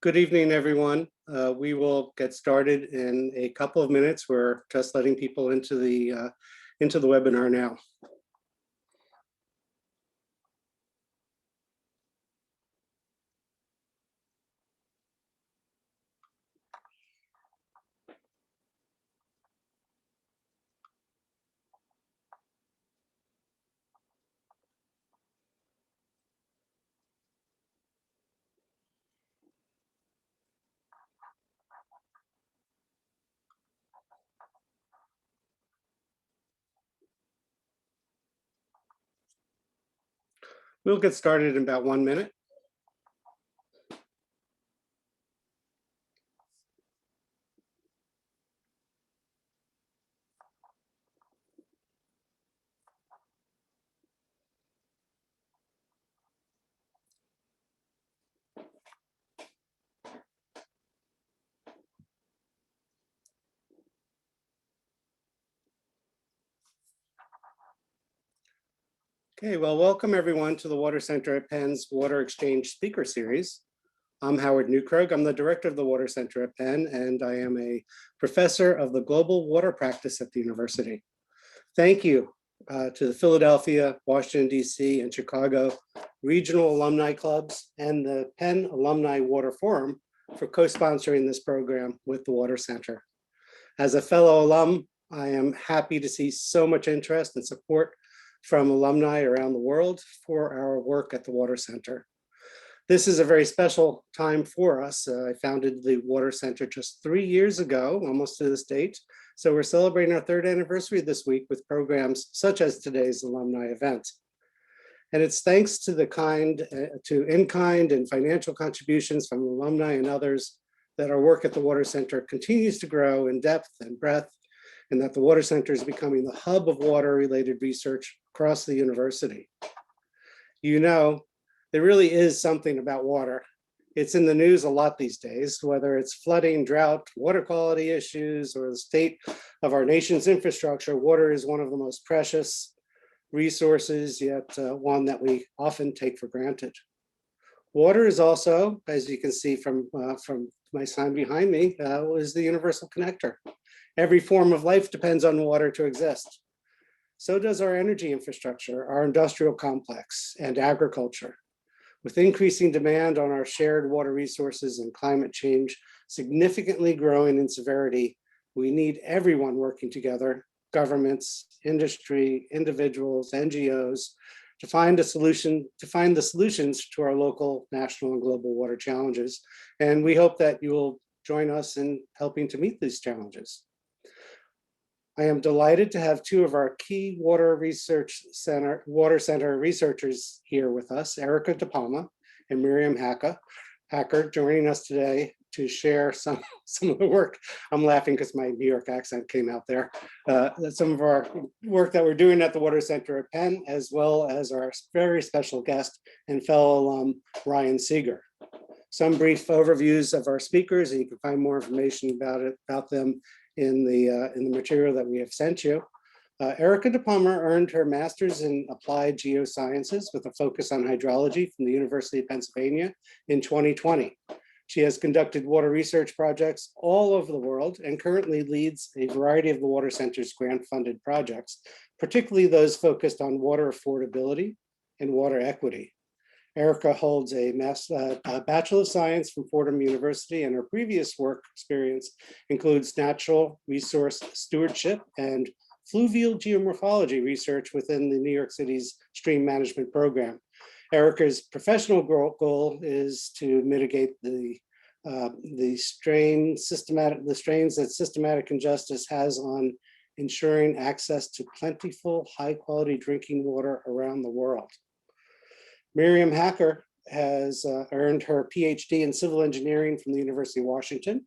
Good evening, everyone. We will get started in a couple of minutes. We're just letting people into the webinar now. We'll get started in about 1 minute. Okay, well, welcome everyone to the Water Center at Penn's Water Exchange Speaker Series. I'm Howard Neukrug. I'm the director of the Water Center at Penn, and I am a professor of the global water practice at the university. Thank you to the Philadelphia, Washington, DC, and Chicago regional alumni clubs and the Penn Alumni Water Forum for co-sponsoring this program with the Water Center. As a fellow alum, I am happy to see so much interest and support from alumni around the world for our work at the Water Center. This is a very special time for us. I founded the Water Center just 3 years ago, almost to this date. So we're celebrating our 3rd anniversary this week with programs such as today's alumni event. And it's thanks to the in-kind and financial contributions from alumni and others that our work at the Water Center continues to grow in depth and breadth, and that the Water Center is becoming the hub of water-related research across the university. You know, there really is something about water. It's in the news a lot these days, whether it's flooding, drought, water quality issues, or the state of our nation's infrastructure. Water is one of the most precious resources, yet one that we often take for granted. Water is also, as you can see from my sign behind me, is the universal connector. Every form of life depends on water to exist. So does our energy infrastructure, our industrial complex, and agriculture. With increasing demand on our shared water resources and climate change significantly growing in severity, we need everyone working together, governments, industry, individuals, NGOs, to find the solutions to our local, national, and global water challenges. And we hope that you will join us in helping to meet these challenges. I am delighted to have 2 of our key Water Center researchers here with us, Erica DePalma and Miriam Hacker, joining us today to share some of the work. I'm laughing because my New York accent came out there. Some of our work that we're doing at the Water Center at Penn, as well as our very special guest and fellow alum, Seiger. Some brief overviews of our speakers, and you can find more information about them in the material that we have sent you. Erica DePalma earned her master's in applied geosciences with a focus on hydrology from the University of Pennsylvania in 2020. She has conducted water research projects all over the world and currently leads a variety of the Water Center's grant-funded projects, particularly those focused on water affordability and water equity. Erica holds a Bachelor of Science from Fordham University, and her previous work experience includes natural resource stewardship and fluvial geomorphology research within the New York City's stream management program. Erica's professional goal is to mitigate the strains that systematic injustice has on ensuring access to plentiful, high-quality drinking water around the world. Miriam Hacker has earned her PhD in civil engineering from the University of Washington.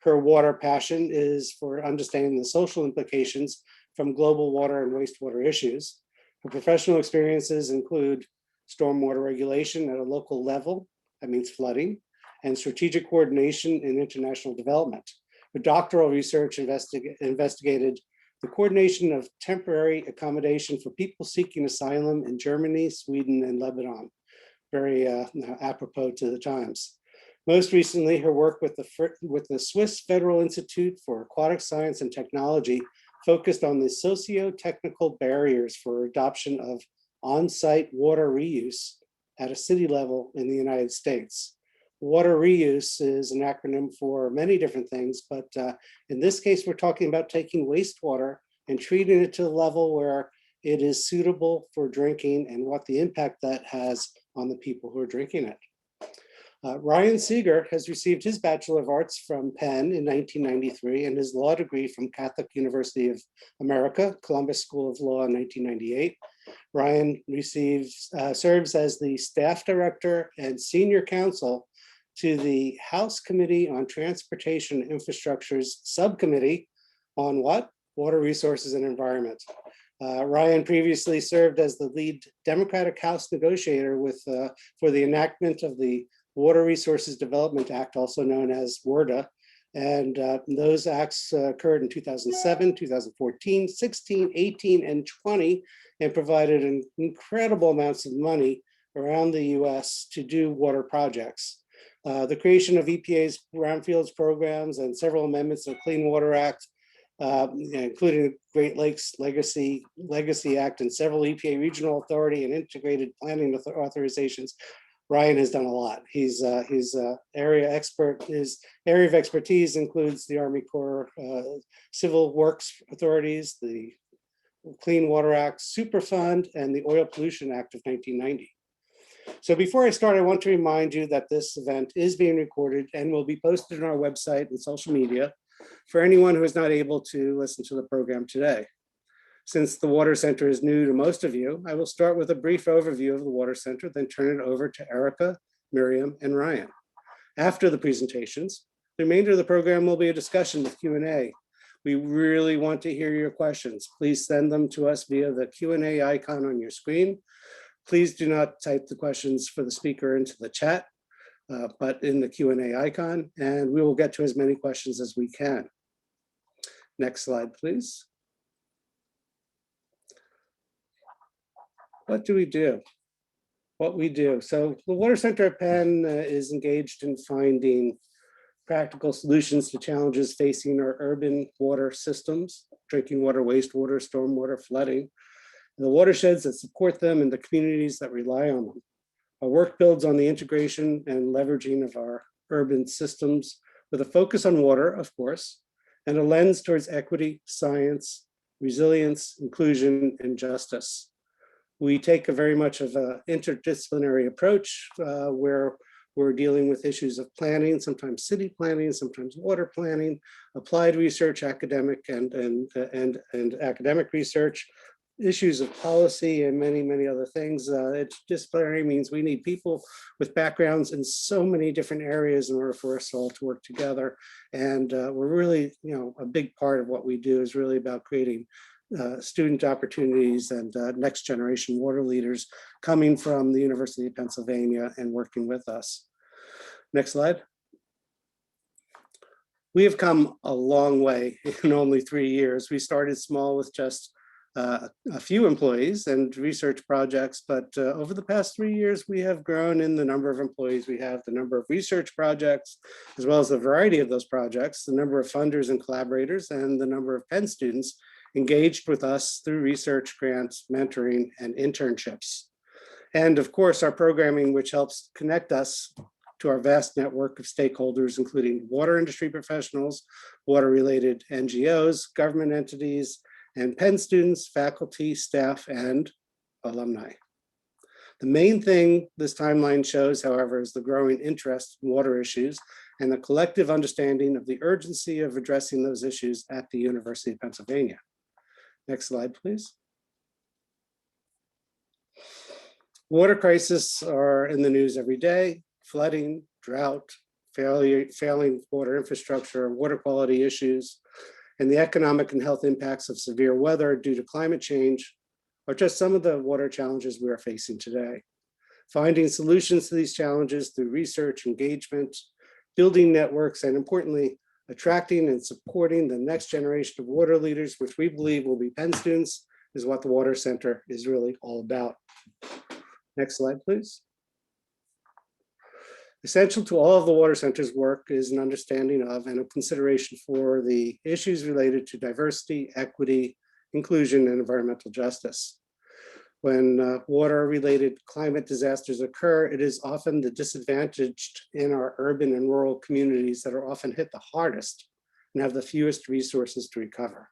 Her water passion is for understanding the social implications from global water and wastewater issues. Her professional experiences include stormwater regulation at a local level, that means flooding, and strategic coordination in international development. Her doctoral research investigated the coordination of temporary accommodation for people seeking asylum in Germany, Sweden, and Lebanon. Very apropos to the times. Most recently, her work with the Swiss Federal Institute for Aquatic Science and Technology focused on the socio-technical barriers for adoption of on-site water reuse at a city level in the United States. Water reuse is an acronym for many different things, but in this case, we're talking about taking wastewater and treating it to the level where it is suitable for drinking and what the impact that has on the people who are drinking it. Ryan Seiger has received his Bachelor of Arts from Penn in 1993 and his law degree from Catholic University of America, Columbus School of Law in 1998. Ryan serves as the staff director and senior counsel to the House Committee on Transportation Infrastructure's subcommittee on what? Water Resources and Environment. Ryan previously served as the lead Democratic House negotiator for the enactment of the Water Resources Development Act, also known as WRDA. And those acts occurred in 2007, 2014, 16, 18, and 20, and provided incredible amounts of money around the US to do water projects. The creation of EPA's brownfields programs and several amendments to the Clean Water Act, including Great Lakes Legacy Act and several EPA regional authority and integrated planning authorizations. Ryan has done a lot. His area of expertise includes the Army Corps Civil Works Authorities, the Clean Water Act, Superfund, and the Oil Pollution Act of 1990. So before I start, I want to remind you that this event is being recorded and will be posted on our website and social media for anyone who is not able to listen to the program today. Since the Water Center is new to most of you, I will start with a brief overview of the Water Center, then turn it over to Erica, Miriam, and Ryan. After the presentations, the remainder of the program will be a discussion with Q&A. We really want to hear your questions. Please send them to us via the Q&A icon on your screen. Please do not type the questions for the speaker into the chat, but in the Q&A icon, and we will get to as many questions as we can. Next slide, please. What do we do? What we do. So the Water Center at Penn is engaged in finding practical solutions to challenges facing our urban water systems, drinking water, wastewater, stormwater, flooding, and the watersheds that support them and the communities that rely on them. Our work builds on the integration and leveraging of our urban systems with a focus on water, of course, and a lens towards equity, science, resilience, inclusion, and justice. We take a very much of an interdisciplinary approach where we're dealing with issues of planning, sometimes city planning, sometimes water planning, applied research, academic and academic research, issues of policy, and many, many other things. Interdisciplinary means we need people with backgrounds in so many different areas in order for us all to work together. And we're really, a big part of what we do is really about creating student opportunities and next generation water leaders coming from the University of Pennsylvania and working with us. Next slide. We have come a long way in only 3 years. We started small with just a few employees and research projects, but over the past 3 years, we have grown in the number of employees we have, the number of research projects, as well as the variety of those projects, the number of funders and collaborators, and the number of Penn students engaged with us through research, grants, mentoring, and internships. And of course, our programming, which helps connect us to our vast network of stakeholders, including water industry professionals, water-related NGOs, government entities, and Penn students, faculty, staff, and alumni. The main thing this timeline shows, however, is the growing interest in water issues and the collective understanding of the urgency of addressing those issues at the University of Pennsylvania. Next slide, please. Water crises are in the news every day: flooding, drought, failing water infrastructure, water quality issues, and the economic and health impacts of severe weather due to climate change are just some of the water challenges we are facing today. Finding solutions to these challenges through research, engagement, building networks, and importantly, attracting and supporting the next generation of water leaders, which we believe will be Penn students, is what the Water Center is really all about. Next slide, please. Essential to all of the Water Center's work is an understanding of and a consideration for the issues related to diversity, equity, inclusion, and environmental justice. When water-related climate disasters occur, it is often the disadvantaged in our urban and rural communities that are often hit the hardest and have the fewest resources to recover.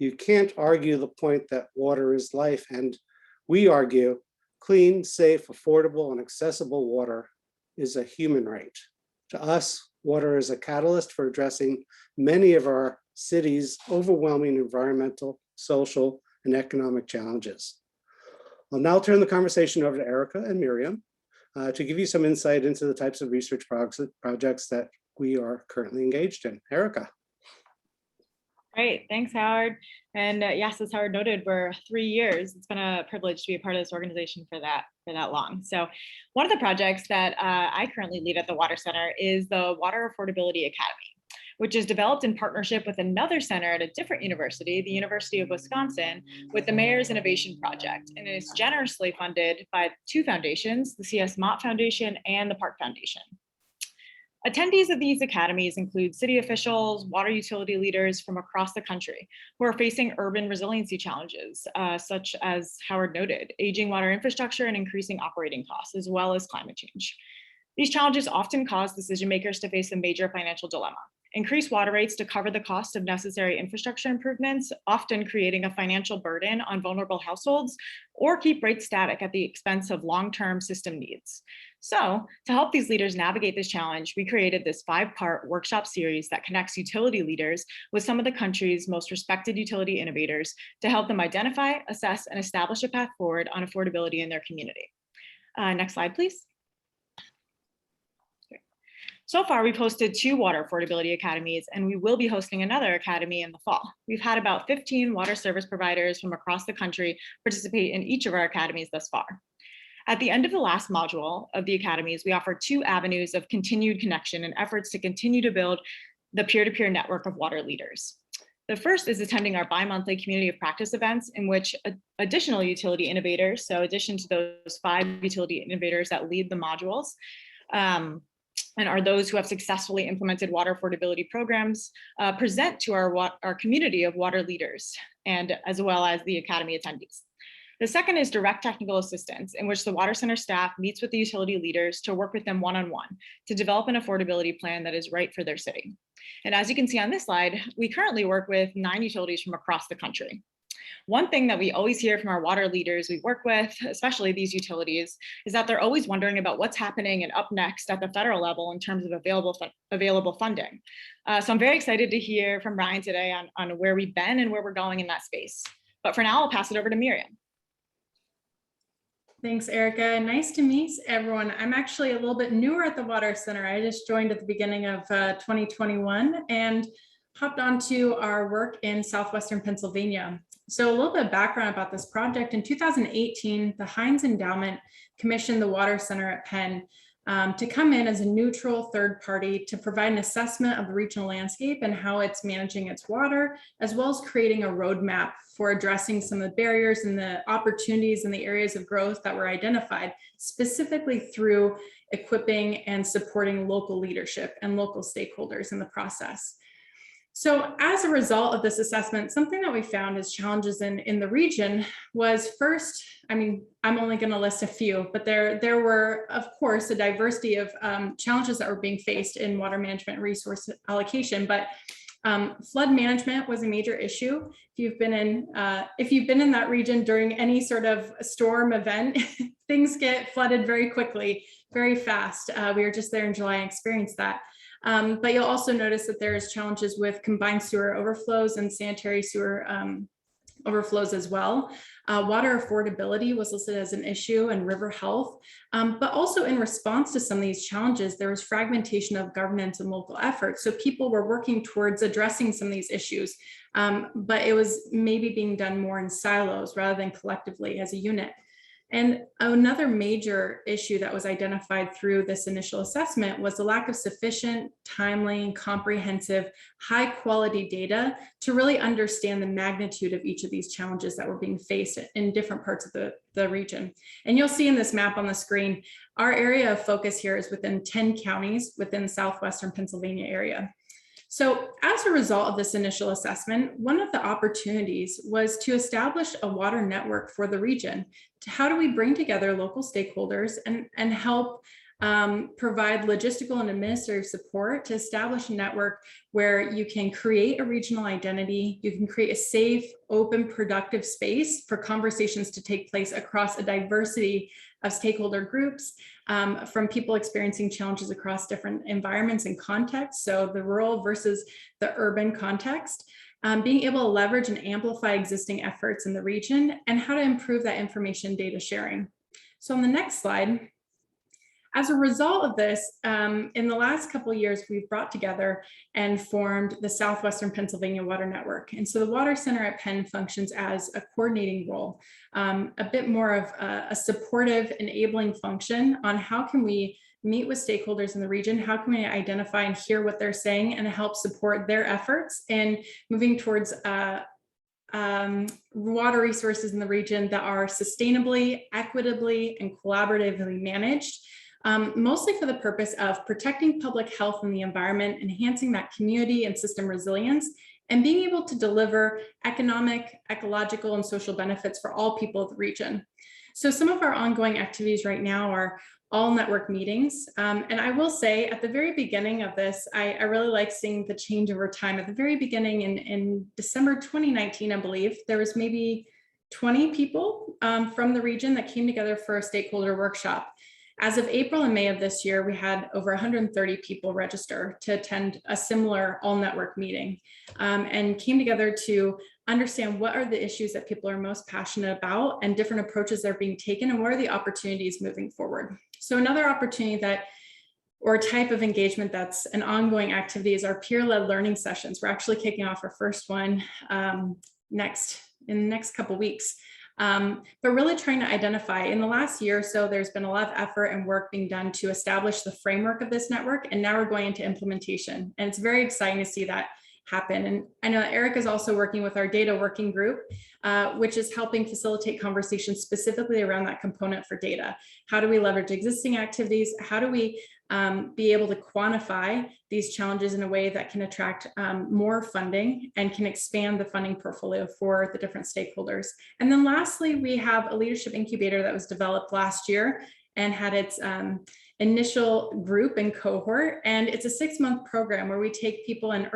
You can't argue the point that water is life, and we argue clean, safe, affordable, and accessible water is a human right. To us, water is a catalyst for addressing many of our city's overwhelming environmental, social, and economic challenges. I'll now turn the conversation over to Erica and Miriam to give you some insight into the types of research projects that we are currently engaged in. Erica. Great, thanks, Howard. And yes, as Howard noted, we're 3 years. It's been a privilege to be a part of this organization for that long. So one of the projects that I currently lead at the Water Center is the Water Affordability Academy, which is developed in partnership with another center at a different university, the University of Wisconsin, with the Mayor's Innovation Project. And it is generously funded by 2 foundations, the C.S. Mott Foundation and the Park Foundation. Attendees of these academies include city officials, water utility leaders from across the country who are facing urban resiliency challenges, such as Howard noted, aging water infrastructure and increasing operating costs, as well as climate change. These challenges often cause decision makers to face a major financial dilemma. Increase water rates to cover the cost of necessary infrastructure improvements, often creating a financial burden on vulnerable households, or keep rates static at the expense of long-term system needs. So, to help these leaders navigate this challenge, we created this 5-part workshop series that connects utility leaders with some of the country's most respected utility innovators to help them identify, assess, and establish a path forward on affordability in their community. Next slide, please. So far, we've hosted 2 water affordability academies, and we will be hosting another academy in the fall. We've had about 15 water service providers from across the country participate in each of our academies thus far. At the end of the last module of the academies, we offer 2 avenues of continued connection and efforts to continue to build the peer-to-peer network of water leaders. The first is attending our bi-monthly community of practice events in which additional utility innovators, so addition to those 5 utility innovators that lead the modules, and are those who have successfully implemented water affordability programs, present to our community of water leaders, and as well as the academy attendees. The second is direct technical assistance, in which the Water Center staff meets with the utility leaders to work with them one-on-one to develop an affordability plan that is right for their city. And as you can see on this slide, we currently work with 9 utilities from across the country. One thing that we always hear from our water leaders we work with, especially these utilities, is that they're always wondering about what's happening and up next at the federal level in terms of available funding. So I'm very excited to hear from Ryan today on where we've been and where we're going in that space. But for now, I'll pass it over to Miriam. Thanks, Erica. Nice to meet everyone. I'm actually a little bit newer at the Water Center. I just joined at the beginning of 2021 and hopped onto our work in Southwestern Pennsylvania. So a little bit of background about this project. In 2018, the Heinz Endowment commissioned the Water Center at Penn to come in as a neutral third party to provide an assessment of the regional landscape and how it's managing its water, as well as creating a roadmap for addressing some of the barriers and the opportunities and the areas of growth that were identified, specifically through equipping and supporting local leadership and local stakeholders in the process. So as a result of this assessment, something that we found as challenges in the region was first, I mean, I'm only going to list a few, but there were, of course, a diversity of challenges that were being faced in water management and resource allocation, but flood management was a major issue. If you've been in that region during any sort of storm event, things get flooded very quickly, very fast. We were just there in July and experienced that. But you'll also notice that there's challenges with combined sewer overflows and sanitary sewer overflows as well. Water affordability was listed as an issue, and river health. But also in response to some of these challenges, there was fragmentation of governance and local efforts. So people were working towards addressing some of these issues, but it was maybe being done more in silos rather than collectively as a unit. And another major issue that was identified through this initial assessment was the lack of sufficient, timely, comprehensive, high quality data to really understand the magnitude of each of these challenges that were being faced in different parts of the region. And you'll see in this map on the screen, our area of focus here is within 10 counties within the southwestern Pennsylvania area. So as a result of this initial assessment, one of the opportunities was to establish a water network for the region. How do we bring together local stakeholders and help provide logistical and administrative support to establish a network where you can create a regional identity, you can create a safe, open, productive space for conversations to take place across a diversity of stakeholder groups, from people experiencing challenges across different environments and contexts, so the rural versus the urban context, being able to leverage and amplify existing efforts in the region, and how to improve that information data sharing. So on the next slide, as a result of this, in the last couple of years, we've brought together and formed the Southwestern Pennsylvania Water Network. And so the Water Center at Penn functions as a coordinating role, a bit more of a supportive, enabling function on how can we meet with stakeholders in the region, how can we identify and hear what they're saying and help support their efforts in moving towards water resources in the region that are sustainably, equitably, and collaboratively managed. Mostly for the purpose of protecting public health and the environment, enhancing that community and system resilience, and being able to deliver economic, ecological, and social benefits for all people of the region. So some of our ongoing activities right now are all network meetings. And I will say at the very beginning of this, I really like seeing the change over time. At the very beginning in December 2019, I believe, there was maybe 20 people from the region that came together for a stakeholder workshop. As of April and May of this year, we had over 130 people register to attend a similar all network meeting, and came together to understand what are the issues that people are most passionate about and different approaches that are being taken and what are the opportunities moving forward. So another opportunity or type of engagement that's an ongoing activity is our peer-led learning sessions. We're actually kicking off our first one in the next couple of weeks. But really trying to identify in the last year or so, there's been a lot of effort and work being done to establish the framework of this network. And now we're going into implementation. And it's very exciting to see that happen. And I know Erica is also working with our data working group, which is helping facilitate conversations specifically around that component for data. How do we leverage existing activities? How do we be able to quantify these challenges in a way that can attract more funding and can expand the funding portfolio for the different stakeholders. And then lastly, we have a leadership incubator that was developed last year and had its initial group and cohort. And it's a 6-month program where we take people in their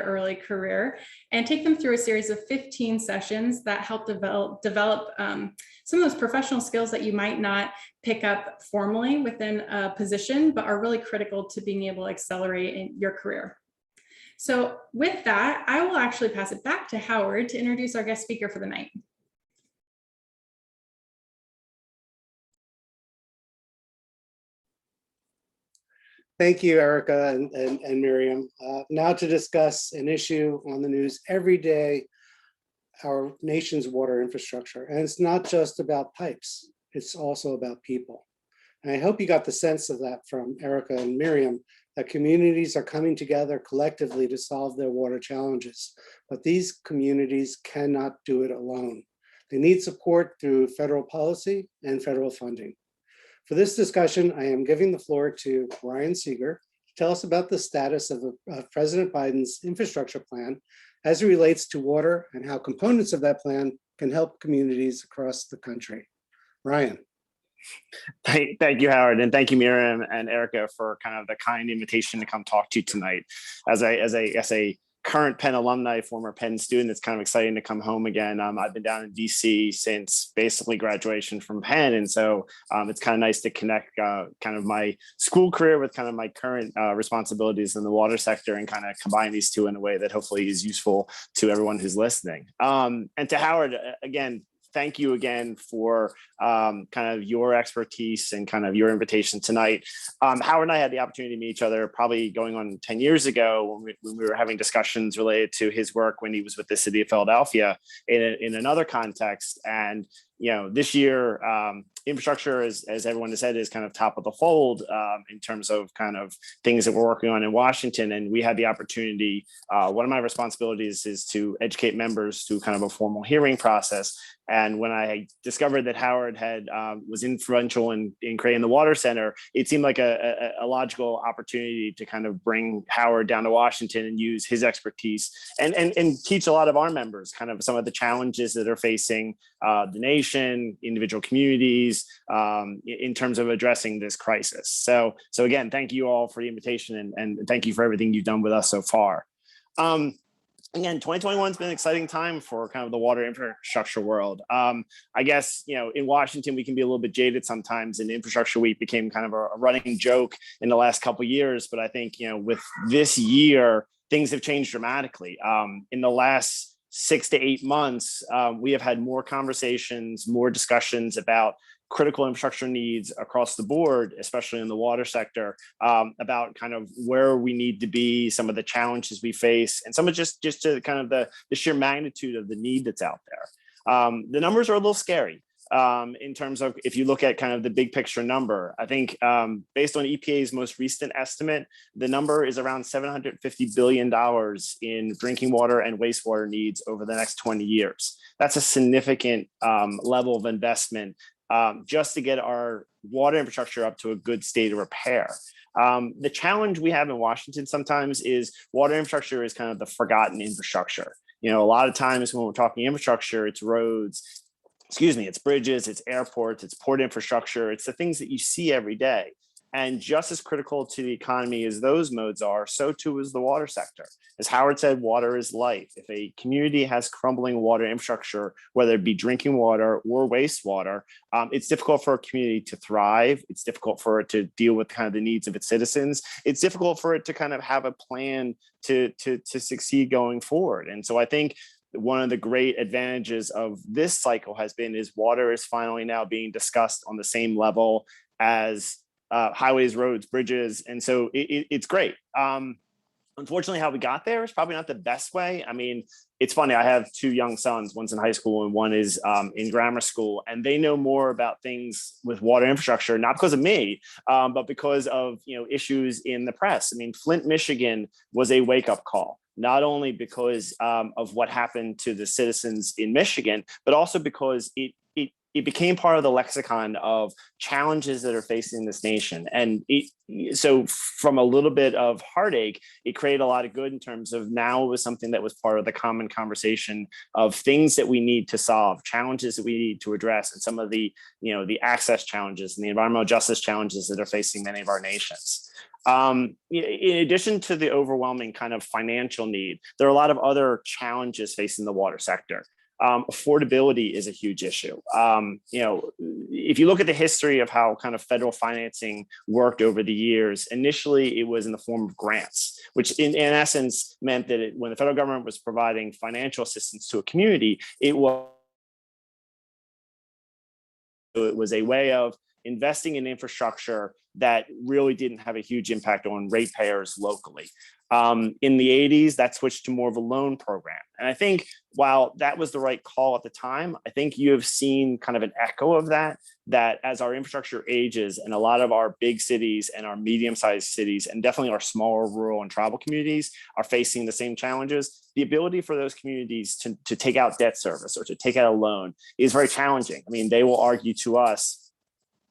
early career and take them through a series of 15 sessions that help develop some of those professional skills that you might not pick up formally within a position, but are really critical to being able to accelerate in your career. So with that, I will actually pass it back to Howard to introduce our guest speaker for the night. Thank you, Erica and Miriam. Now to discuss an issue on the news every day, our nation's water infrastructure. And it's not just about pipes, it's also about people. And I hope you got the sense of that from Erica and Miriam, that communities are coming together collectively to solve their water challenges. But these communities cannot do it alone. They need support through federal policy and federal funding. For this discussion, I am giving the floor to Ryan Seiger to tell us about the status of President Biden's infrastructure plan as it relates to water and how components of that plan can help communities across the country. Ryan. Thank you, Howard, and thank you, Miriam and Erica, for kind of the kind invitation to come talk to you tonight. As a current Penn alumni, former Penn student, it's kind of exciting to come home again. I've been down in DC since basically graduation from Penn. And so it's kind of nice to connect kind of my school career with kind of my current responsibilities in the water sector and kind of combine these two in a way that hopefully is useful to everyone who's listening. And to Howard, again, thank you again for kind of your expertise and kind of your invitation tonight. Howard and I had the opportunity to meet each other probably going on 10 years ago when we were having discussions related to his work when he was with the city of Philadelphia in another context. And this year, infrastructure, as everyone has said, is kind of top of the fold in terms of kind of things that we're working on in Washington. And we had the opportunity, one of my responsibilities is to educate members through kind of a formal hearing process. And when I discovered that Howard was influential in creating the Water Center, it seemed like a logical opportunity to kind of bring Howard down to Washington and use his expertise and teach a lot of our members kind of some of the challenges that are facing the nation, individual communities in terms of addressing this crisis. So again, thank you all for the invitation and thank you for everything you've done with us so far. Again, 2021 has been an exciting time for kind of the water infrastructure world. I guess, in Washington, we can be a little bit jaded sometimes, and Infrastructure Week became kind of a running joke in the last couple of years. But I think, with this year, things have changed dramatically. In the last 6 to 8 months, we have had more conversations, more discussions about critical infrastructure needs across the board, especially in the water sector, about kind of where we need to be, some of the challenges we face, and some of just to kind of the sheer magnitude of the need that's out there. The numbers are a little scary in terms of if you look at kind of the big picture number. I think based on EPA's most recent estimate, the number is around $750 billion in drinking water and wastewater needs over the next 20 years. That's a significant level of investment just to get our water infrastructure up to a good state of repair. The challenge we have in Washington sometimes is water infrastructure is kind of the forgotten infrastructure. A lot of times when we're talking infrastructure, it's roads, it's bridges, it's airports, it's port infrastructure, it's the things that you see every day. And just as critical to the economy as those modes are, so too is the water sector. As Howard said, water is life. If a community has crumbling water infrastructure, whether it be drinking water or wastewater, it's difficult for a community to thrive. It's difficult for it to deal with kind of the needs of its citizens. It's difficult for it to kind of have a plan to succeed going forward. And so I think one of the great advantages of this cycle is water is finally now being discussed on the same level as highways, roads, bridges. And so it's great. Unfortunately, how we got there is probably not the best way. I mean, it's funny. I have 2 young sons, one's in high school and one is in grammar school, and they know more about things with water infrastructure, not because of me, but because of issues in the press. I mean, Flint, Michigan was a wake-up call, not only because of what happened to the citizens in Michigan, but also because it became part of the lexicon of challenges that are facing this nation. And so from a little bit of heartache, it created a lot of good in terms of now it was something that was part of the common conversation of things that we need to solve, challenges that we need to address, and some of the access challenges and the environmental justice challenges that are facing many of our nations. In addition to the overwhelming kind of financial need, there are a lot of other challenges facing the water sector. Affordability is a huge issue. If you look at the history of how kind of federal financing worked over the years, initially it was in the form of grants, which in essence meant that when the federal government was providing financial assistance to a community, it was a way of investing in infrastructure that really didn't have a huge impact on ratepayers locally. In the 80s, that switched to more of a loan program. And I think while that was the right call at the time, I think you have seen kind of an echo of that as our infrastructure ages and a lot of our big cities and our medium-sized cities and definitely our smaller rural and tribal communities are facing the same challenges, the ability for those communities to take out debt service or to take out a loan is very challenging. I mean, they will argue to us,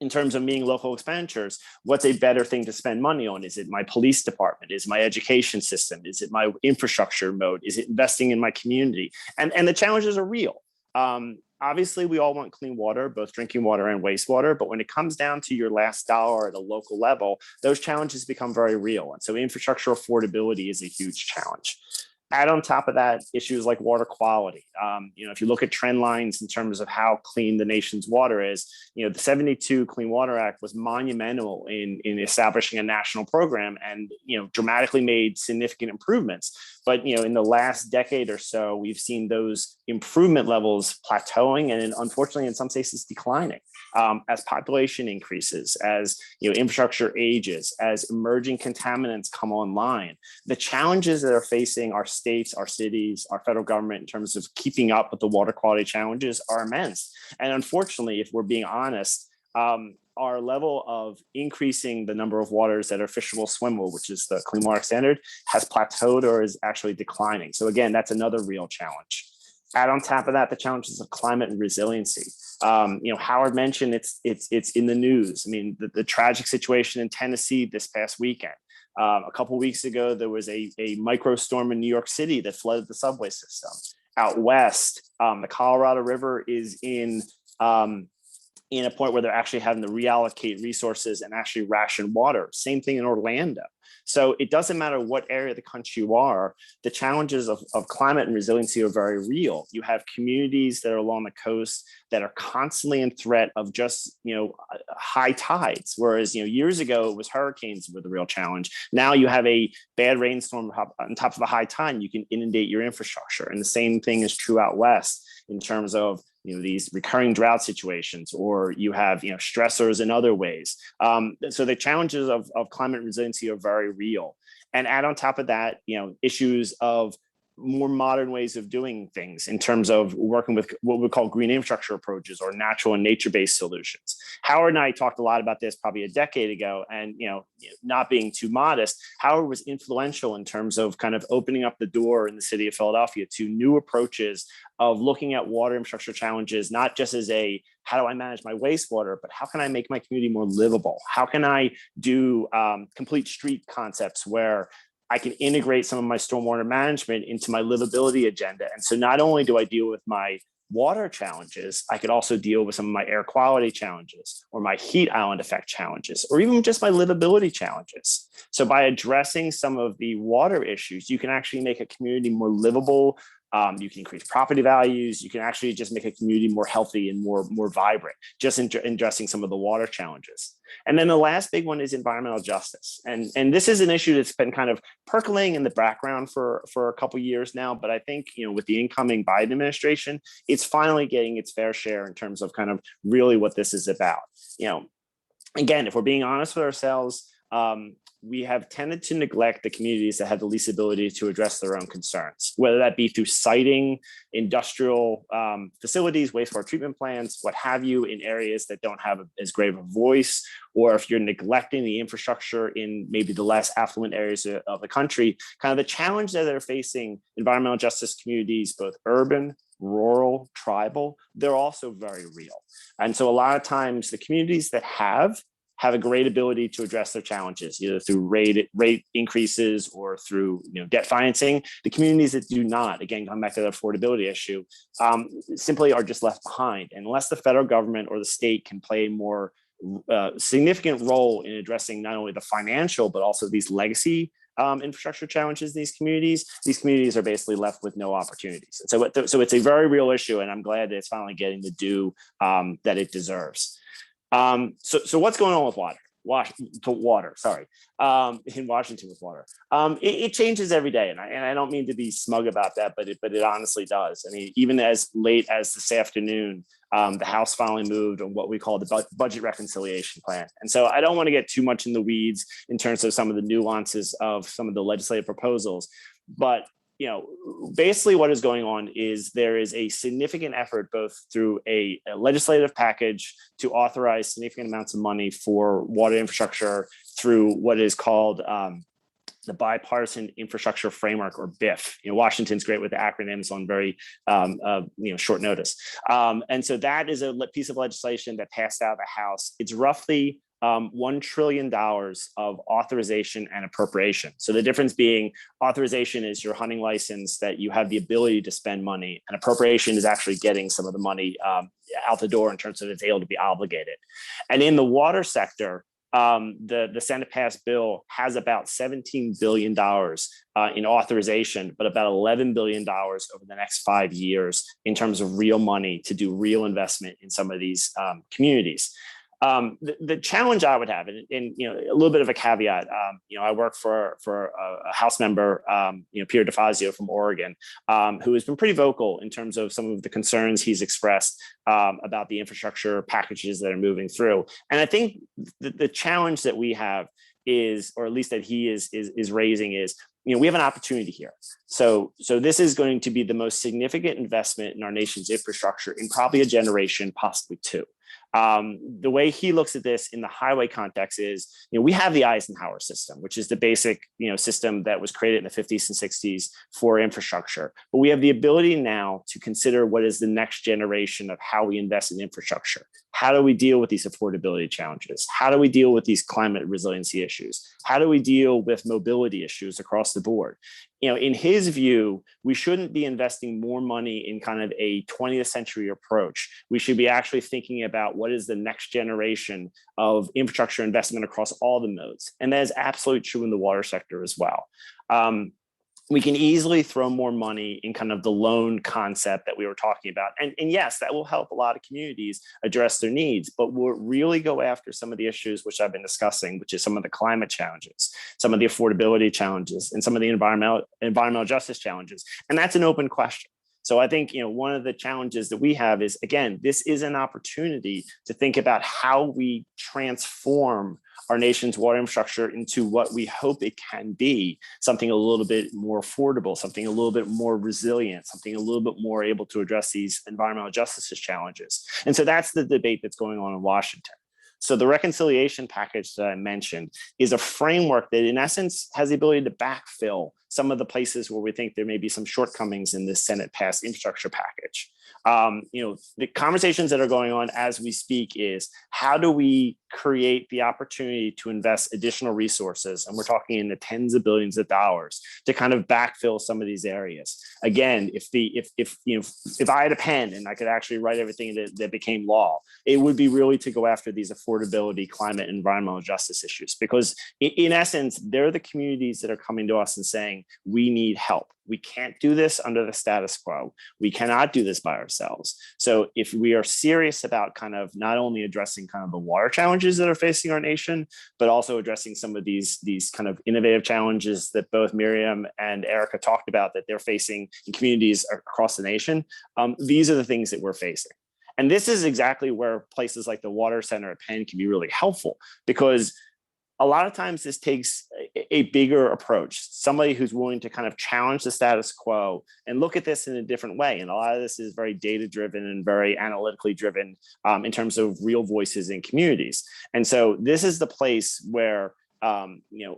in terms of meeting local expenditures, what's a better thing to spend money on? Is it my police department? Is it my education system? Is it my infrastructure mode? Is it investing in my community? And the challenges are real. Obviously, we all want clean water, both drinking water and wastewater. But when it comes down to your last dollar at a local level, those challenges become very real. And so infrastructure affordability is a huge challenge. Add on top of that issues like water quality. If you look at trend lines in terms of how clean the nation's water is, the 72 Clean Water Act was monumental in establishing a national program and, dramatically made significant improvements. But, in the last decade or so, we've seen those improvement levels plateauing and unfortunately, in some cases, declining as population increases, as infrastructure ages, as emerging contaminants come online. The challenges that are facing our states, our cities, our federal government in terms of keeping up with the water quality challenges are immense. And unfortunately, if we're being honest, our level of increasing the number of waters that are fishable, swimmable, which is the Clean Water Standard, has plateaued or is actually declining. So again, that's another real challenge. Add on top of that, the challenges of climate and resiliency. Howard mentioned it's in the news. I mean, the tragic situation in Tennessee this past weekend. A couple of weeks ago, there was a microstorm in New York City that flooded the subway system. Out west, the Colorado River is in a point where they're actually having to reallocate resources and actually ration water. Same thing in Orlando. So it doesn't matter what area of the country you are, the challenges of climate and resiliency are very real. You have communities that are along the coast that are constantly in threat of just, high tides. Whereas, years ago, it was hurricanes were the real challenge. Now you have a bad rainstorm on top of a high tide, and you can inundate your infrastructure. And the same thing is true out west in terms of these recurring drought situations, or you have stressors in other ways. So the challenges of climate resiliency are very real. And add on top of that, issues of more modern ways of doing things in terms of working with what we call green infrastructure approaches or natural and nature-based solutions. Howard and I talked a lot about this probably a decade ago, and not being too modest, Howard was influential in terms of kind of opening up the door in the city of Philadelphia to new approaches of looking at water infrastructure challenges, not just as how do I manage my wastewater, but how can I make my community more livable? How can I do complete street concepts where I can integrate some of my stormwater management into my livability agenda? And so not only do I deal with my water challenges, I could also deal with some of my air quality challenges or my heat island effect challenges, or even just my livability challenges. So by addressing some of the water issues, you can actually make a community more livable. You can increase property values. You can actually just make a community more healthy and more vibrant, just in addressing some of the water challenges. And then the last big one is environmental justice. And this is an issue that's been kind of percolating in the background for a couple of years now. But I think, with the incoming Biden administration, it's finally getting its fair share in terms of kind of really what this is about. Again, if we're being honest with ourselves, we have tended to neglect the communities that have the least ability to address their own concerns, whether that be through siting industrial facilities, wastewater treatment plants, what have you, in areas that don't have as great of a voice, or if you're neglecting the infrastructure in maybe the less affluent areas of the country. Kind of the challenge that they're facing environmental justice communities, both urban, rural, tribal, they're also very real. And so a lot of times the communities that have a great ability to address their challenges, either through rate increases or through debt financing. The communities that do not, again, come back to the affordability issue, simply are just left behind. Unless the federal government or the state can play a more significant role in addressing not only the financial, but also these legacy infrastructure challenges in these communities are basically left with no opportunities. And so it's a very real issue, and I'm glad that it's finally getting the due that it deserves. So what's going on with water? In Washington with water. It changes every day, and I don't mean to be smug about that, but it honestly does. I mean, even as late as this afternoon, the House finally moved on what we call the budget reconciliation plan. And so I don't want to get too much in the weeds in terms of some of the nuances of some of the legislative proposals, but basically what is going on is there is a significant effort both through a legislative package to authorize significant amounts of money for water infrastructure through what is called the Bipartisan Infrastructure Framework, or BIF. Washington's great with the acronyms on very short notice. And so that is a piece of legislation that passed out of the House. It's roughly $1 trillion of authorization and appropriation. So the difference being, authorization is your hunting license that you have the ability to spend money, and appropriation is actually getting some of the money out the door in terms of it's able to be obligated. And in the water sector, the Senate passed bill has about $17 billion in authorization, but about $11 billion over the next 5 years in terms of real money to do real investment in some of these communities. The challenge I would have, and a little bit of a caveat, I work for a House member, Pierre DeFazio from Oregon, who has been pretty vocal in terms of some of the concerns he's expressed about the infrastructure packages that are moving through. And I think the challenge that we have is, or at least that he is raising, is we have an opportunity here. So this is going to be the most significant investment in our nation's infrastructure in probably a generation, possibly two. The way he looks at this in the highway context is, we have the Eisenhower system, which is the basic, system that was created in the 50s and 60s for infrastructure. But we have the ability now to consider what is the next generation of how we invest in infrastructure. How do we deal with these affordability challenges? How do we deal with these climate resiliency issues? How do we deal with mobility issues across the board? In his view, we shouldn't be investing more money in kind of a 20th century approach. We should be actually thinking about what is the next generation of infrastructure investment across all the modes. And that is absolutely true in the water sector as well. We can easily throw more money in kind of the loan concept that we were talking about. And yes, that will help a lot of communities address their needs, but we'll really go after some of the issues which I've been discussing, which is some of the climate challenges, some of the affordability challenges, and some of the environmental justice challenges. And that's an open question. So I think, one of the challenges that we have is, again, this is an opportunity to think about how we transform our nation's water infrastructure into what we hope it can be, something a little bit more affordable, something a little bit more resilient, something a little bit more able to address these environmental justice challenges. And so that's the debate that's going on in Washington. So the reconciliation package that I mentioned is a framework that in essence has the ability to backfill some of the places where we think there may be some shortcomings in this Senate passed infrastructure package. The conversations that are going on as we speak is, how do we create the opportunity to invest additional resources? And we're talking in the tens of billions of dollars to kind of backfill some of these areas. Again, if I had a pen and I could actually write everything that became law, it would be really to go after these affordability, climate, and environmental justice issues, because in essence, they're the communities that are coming to us and saying, we need help. We can't do this under the status quo. We cannot do this by ourselves. So if we are serious about kind of not only addressing kind of the water challenges that are facing our nation, but also addressing some of these kind of innovative challenges that both Miriam and Erica talked about that they're facing in communities across the nation, these are the things that we're facing. And this is exactly where places like the Water Center at Penn can be really helpful, because a lot of times this takes a bigger approach, somebody who's willing to kind of challenge the status quo and look at this in a different way. And a lot of this is very data-driven and very analytically driven in terms of real voices in communities. And so this is the place where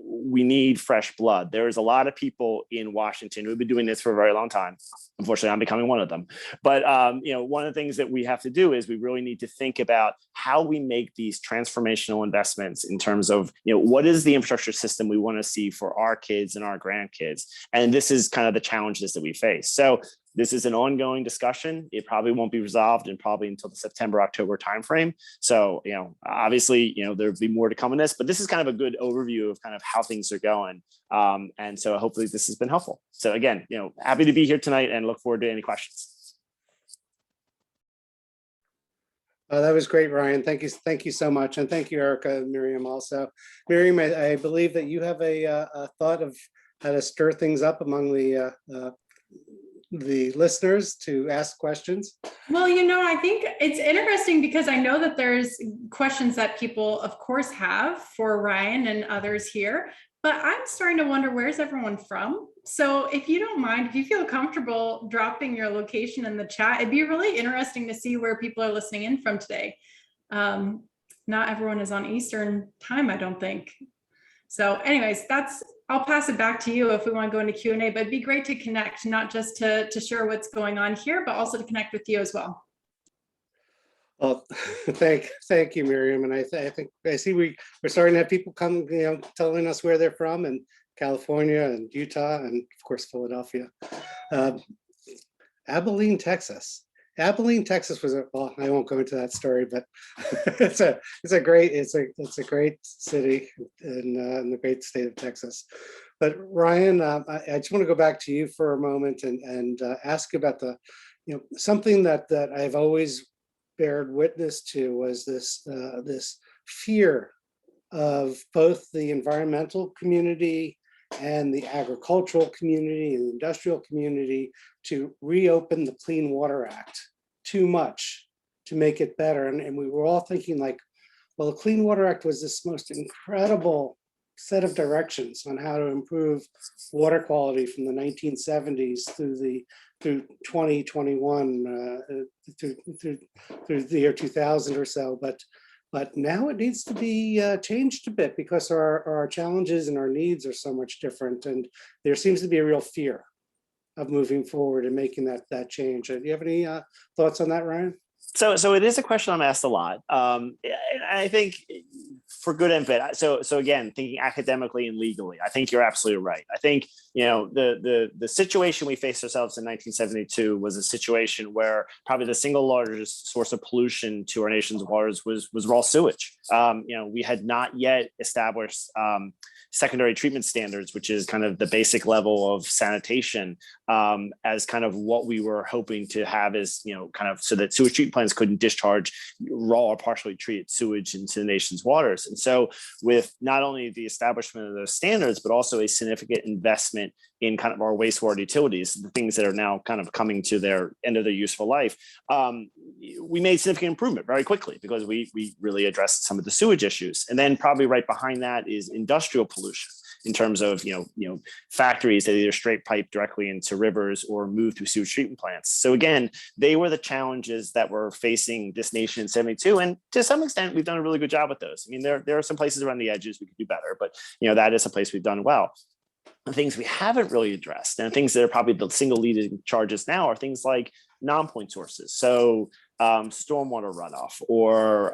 we need fresh blood. There's a lot of people in Washington who've been doing this for a very long time. Unfortunately, I'm becoming one of them. But one of the things that we have to do is we really need to think about how we make these transformational investments in terms of what is the infrastructure system we want to see for our kids and our grandkids. And this is kind of the challenges that we face. So this is an ongoing discussion. It probably won't be resolved in probably until the September, October timeframe. So, obviously, there'll be more to come in this, but this is kind of a good overview of kind of how things are going. And so hopefully this has been helpful. So again, happy to be here tonight and look forward to any questions. That was great, Ryan. Thank you so much. And thank you, Erica and Miriam also. Miriam, I believe that you have a thought of how to stir things up among the listeners to ask questions. Well, I think it's interesting because I know that there's questions that people, of course, have for Ryan and others here, but I'm starting to wonder, where's everyone from? So if you don't mind, if you feel comfortable dropping your location in the chat, it'd be really interesting to see where people are listening in from today. Not everyone is on Eastern time, I don't think. So anyways, I'll pass it back to you if we want to go into Q&A, but it'd be great to connect, not just to share what's going on here, but also to connect with you as well. Well, thank you, Miriam. And I think I see we're starting to have people come, telling us where they're from, and California and Utah and of course Philadelphia. Abilene, Texas. Abilene, Texas was well, I won't go into that story, but it's a great city in the great state of Texas. But Ryan, I just want to go back to you for a moment and ask about something that I've always bared witness to was this fear of both the environmental community and the agricultural community and the industrial community to reopen the Clean Water Act too much to make it better. And we were all thinking like, well, the Clean Water Act was this most incredible set of directions on how to improve water quality from the 1970s through 2021, through the year 2000 or so. But now it needs to be changed a bit because our challenges and our needs are so much different. And there seems to be a real fear of moving forward and making that change. Do you have any thoughts on that, Ryan? So it is a question I'm asked a lot. And I think for good and bad. So again, thinking academically and legally, I think you're absolutely right. I think, the situation we faced ourselves in 1972 was a situation where probably the single largest source of pollution to our nation's waters was raw sewage. We had not yet established secondary treatment standards, which is kind of the basic level of sanitation, as kind of what we were hoping to have is, kind of so that sewage treatment plants couldn't discharge raw or partially treated sewage into the nation's waters. And so with not only the establishment of those standards, but also a significant investment in kind of our wastewater utilities, the things that are now kind of coming to their end of their useful life, we made significant improvement very quickly because we really addressed some of the sewage issues. And then probably right behind that is industrial pollution in terms of, factories that either straight pipe directly into rivers or move through sewage treatment plants. So again, they were the challenges that were facing this nation in 72. And to some extent, we've done a really good job with those. I mean, there are some places around the edges we could do better, but that is a place we've done well. The things we haven't really addressed and things that are probably the single leading charges now are things like non-point sources. So stormwater runoff or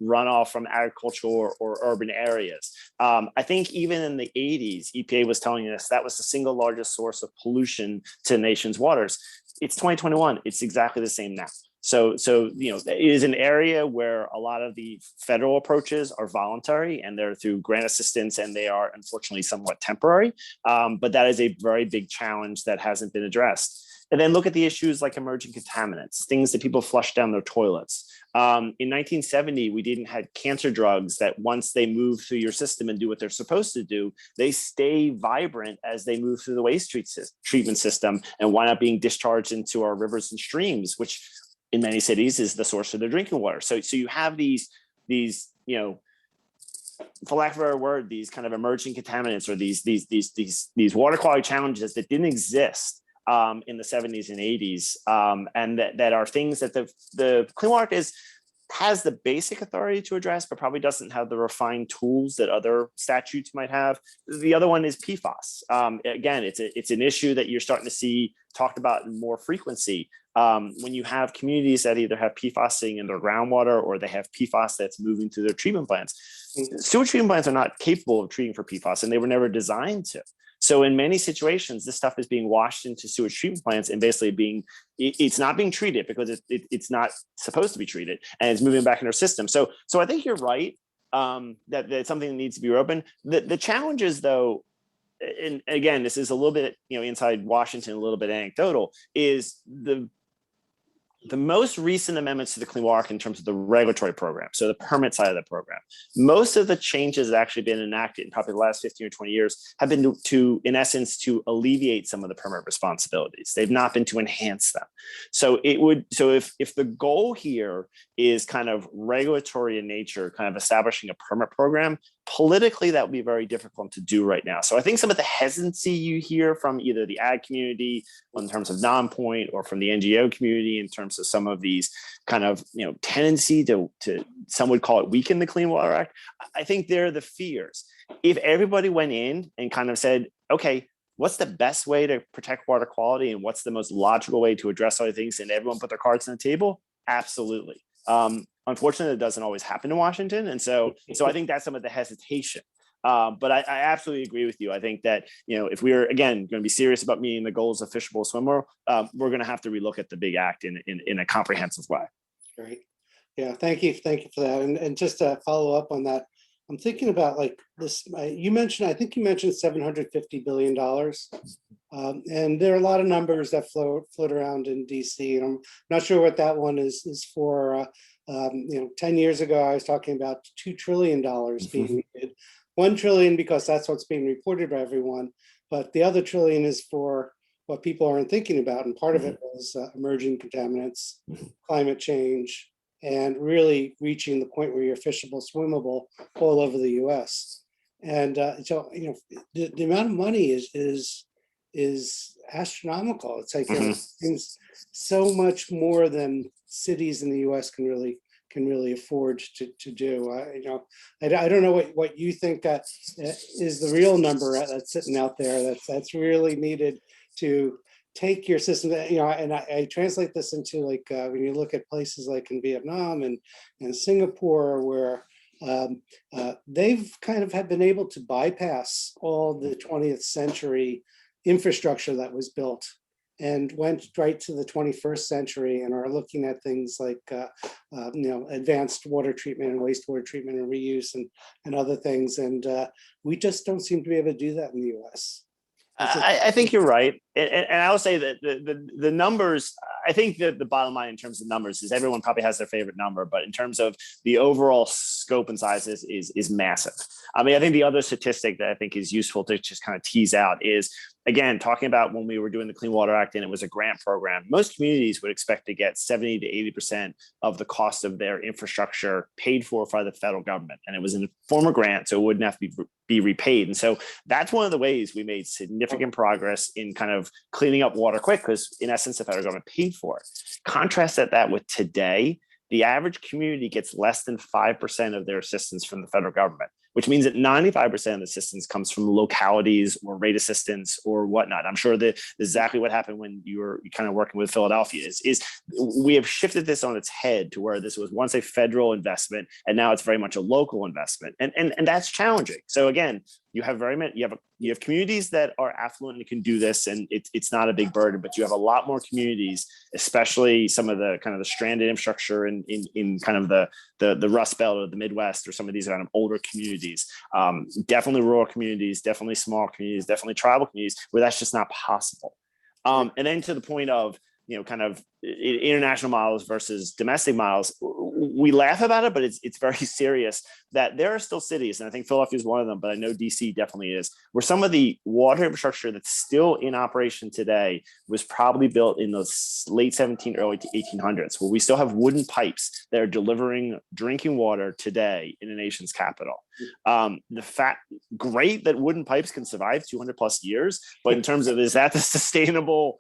runoff from agricultural or urban areas. I think even in the 80s, EPA was telling us that was the single largest source of pollution to the nation's waters. It's 2021. It's exactly the same now. So it is an area where a lot of the federal approaches are voluntary and they're through grant assistance and they are unfortunately somewhat temporary. But that is a very big challenge that hasn't been addressed. And then look at the issues like emerging contaminants, things that people flush down their toilets. In 1970, we didn't have cancer drugs that once they move through your system and do what they're supposed to do, they stay vibrant as they move through the waste treatment system and wind up being discharged into our rivers and streams, which in many cities is the source of their drinking water. So you have these, for lack of a better word, these kind of emerging contaminants or these water quality challenges that didn't exist in the 70s and 80s, and that are things that the Clean Water Act has the basic authority to address, but probably doesn't have the refined tools that other statutes might have. The other one is PFAS. Again, it's an issue that you're starting to see talked about in more frequency. When you have communities that either have PFAS sitting in their groundwater or they have PFAS that's moving through their treatment plants, sewage treatment plants are not capable of treating for PFAS and they were never designed to. So in many situations, this stuff is being washed into sewage treatment plants and basically it's not being treated because it's not supposed to be treated and it's moving back in our system. So I think you're right that it's something that needs to be open. The challenge is though, and again, this is a little bit, inside Washington, a little bit anecdotal, is the most recent amendments to the Clean Water Act in terms of the regulatory program, so the permit side of the program, most of the changes that actually been enacted in probably the last 15 or 20 years have been to in essence, to alleviate some of the permit responsibilities. They've not been to enhance them. So if the goal here is kind of regulatory in nature, kind of establishing a permit program, politically, that would be very difficult to do right now. So I think some of the hesitancy you hear from either the ag community in terms of non-point or from the NGO community in terms of some of these kind of, tendency to some would call it weaken the Clean Water Act. I think they're the fears. If everybody went in and kind of said, okay, what's the best way to protect water quality and what's the most logical way to address other things and everyone put their cards on the table? Absolutely. Unfortunately, it doesn't always happen in Washington. And so I think that's some of the hesitation. But I absolutely agree with you. I think that, if we're, again, going to be serious about meeting the goals of fishable swimmer, we're going to have to relook at the big act in a comprehensive way. Great. Yeah, thank you for that. And just to follow up on that, I'm thinking about like this, you mentioned, I think you mentioned $750 billion. And there are a lot of numbers that float around in DC, and I'm not sure what that one is for. 10 years ago, I was talking about $2 trillion being needed. 1 trillion because that's what's being reported by everyone, but the other trillion is for what people aren't thinking about, and part of it was emerging contaminants, climate change, and really reaching the point where you're fishable, swimmable all over the U.S. And so the amount of money is astronomical. It's like it's so much more than cities in the U.S. can really afford to do. I don't know what you think is the real number that's sitting out there that's really needed to take your system. And I translate this into like when you look at places like in Vietnam and Singapore, where they've kind of have been able to bypass all the 20th century infrastructure that was built and went right to the 21st century and are looking at things like advanced water treatment and wastewater treatment and reuse and other things. And we just don't seem to be able to do that in the US. I think you're right. And I will say that the numbers, I think that the bottom line in terms of numbers is everyone probably has their favorite number, but in terms of the overall scope and sizes is massive. I mean, I think the other statistic that I think is useful to just kind of tease out is, again, talking about when we were doing the Clean Water Act and it was a grant program, most communities would expect to get 70 to 80% of the cost of their infrastructure paid for by the federal government. And it was in the form of grant, so it wouldn't have to be repaid. And so that's one of the ways we made significant progress in kind of cleaning up water quick, because in essence, the federal government paid for it. Contrast that with today, the average community gets less than 5% of their assistance from the federal government, which means that 95% of the assistance comes from localities or rate assistance or whatnot. I'm sure that exactly what happened when you were kind of working with Philadelphia is we have shifted this on its head to where this was once a federal investment and now it's very much a local investment, and that's challenging. So again, you have communities that are affluent and can do this, and it's not a big burden. But you have a lot more communities, especially some of the kind of the stranded infrastructure in kind of the Rust Belt or the Midwest or some of these kind of older communities. Definitely rural communities, definitely small communities, definitely tribal communities where that's just not possible. And then to the point of kind of international models versus domestic models, we laugh about it, but it's very serious that there are still cities, and I think Philadelphia is one of them, but I know DC definitely is, where some of the water infrastructure that's still in operation today was probably built in the late 1700s, early 1800s, where we still have wooden pipes that are delivering drinking water today in the nation's capital. Great that wooden pipes can survive 200 plus years, but in terms of, is that the sustainable,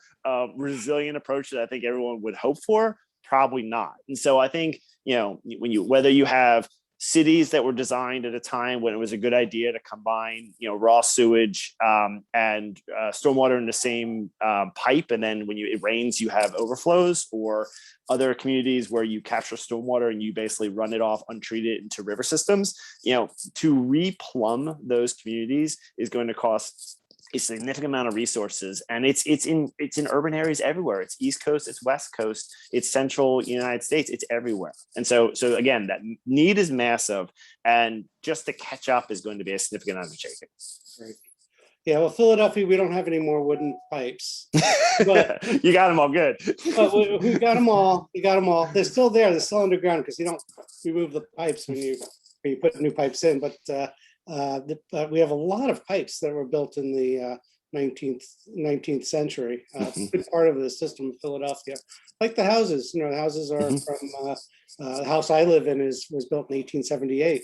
resilient approach that I think everyone would hope for? Probably not. And so I think, whether you have cities that were designed at a time when it was a good idea to combine, raw sewage and stormwater in the same pipe, and then when it rains, you have overflows, or other communities where you capture stormwater and you basically run it off untreated into river systems, to replumb those communities is going to cost a significant amount of resources, and it's in urban areas everywhere. It's East Coast, it's West Coast, it's Central United States, it's everywhere. And so again, that need is massive, and just to catch up is going to be a significant undertaking. Right. Yeah, well, Philadelphia, we don't have any more wooden pipes. But you got them all good. But we got them all. We got them all. They're still there. They're still underground because you don't remove the pipes when you put new pipes in. But we have a lot of pipes that were built in the 19th century. Big part of the system of Philadelphia, like the houses. The houses are from the house I live in was built in 1878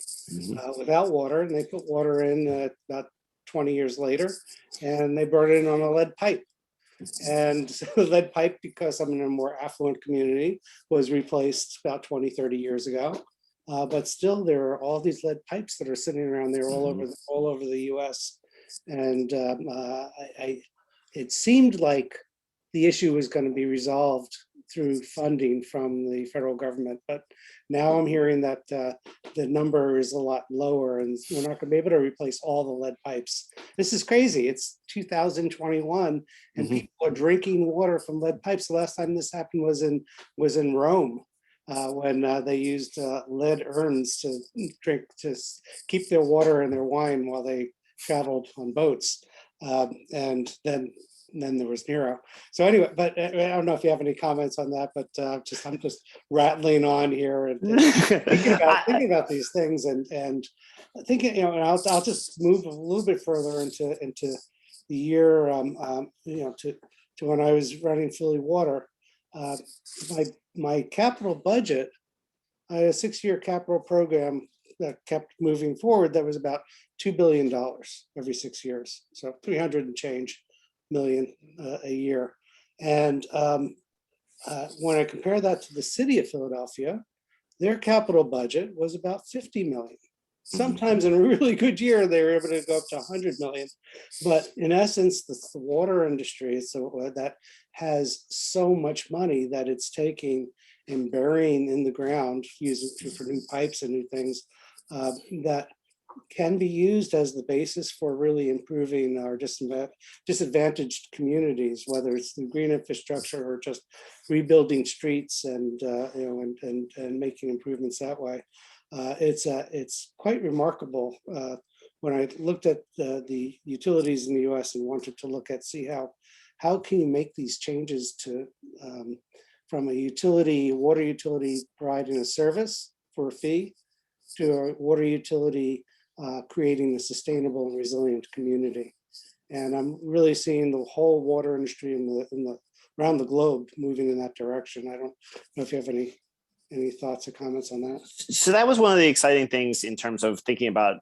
without water, and they put water in about 20 years later, and they burned it in on a lead pipe. And the lead pipe, because I'm in a more affluent community, was replaced about 20, 30 years ago. But still, there are all these lead pipes that are sitting around there all over the U.S. And it seemed like the issue was going to be resolved through funding from the federal government. But now I'm hearing that the number is a lot lower, and we're not going to be able to replace all the lead pipes. This is crazy. It's 2021, and people are drinking water from lead pipes. The last time this happened was in Rome, when they used lead urns to drink, to keep their water and their wine while they traveled on boats. And then there was Nero. So anyway, but I don't know if you have any comments on that, but I'm just rattling on here and thinking about these things and thinking, and I'll just move a little bit further into the year, to when I was running Philly Water. My capital budget, I had a 6-year capital program that kept moving forward. That was about $2 billion every 6 years. So 300 and change million a year. And when I compare that to the city of Philadelphia, their capital budget was about 50 million. Sometimes in a really good year, they were able to go up to 100 million. But in essence, the water industry, so that has so much money that it's taking and burying in the ground, using for new pipes and new things, that can be used as the basis for really improving our disadvantaged communities, whether it's the green infrastructure or just rebuilding streets and making improvements that way. It's quite remarkable. When I looked at the utilities in the U.S. and wanted to see how can you make these changes to from a water utility providing a service for a fee to a water utility creating a sustainable and resilient community. And I'm really seeing the whole water industry around the globe moving in that direction. I don't know if you have any thoughts or comments on that? So that was one of the exciting things in terms of thinking about,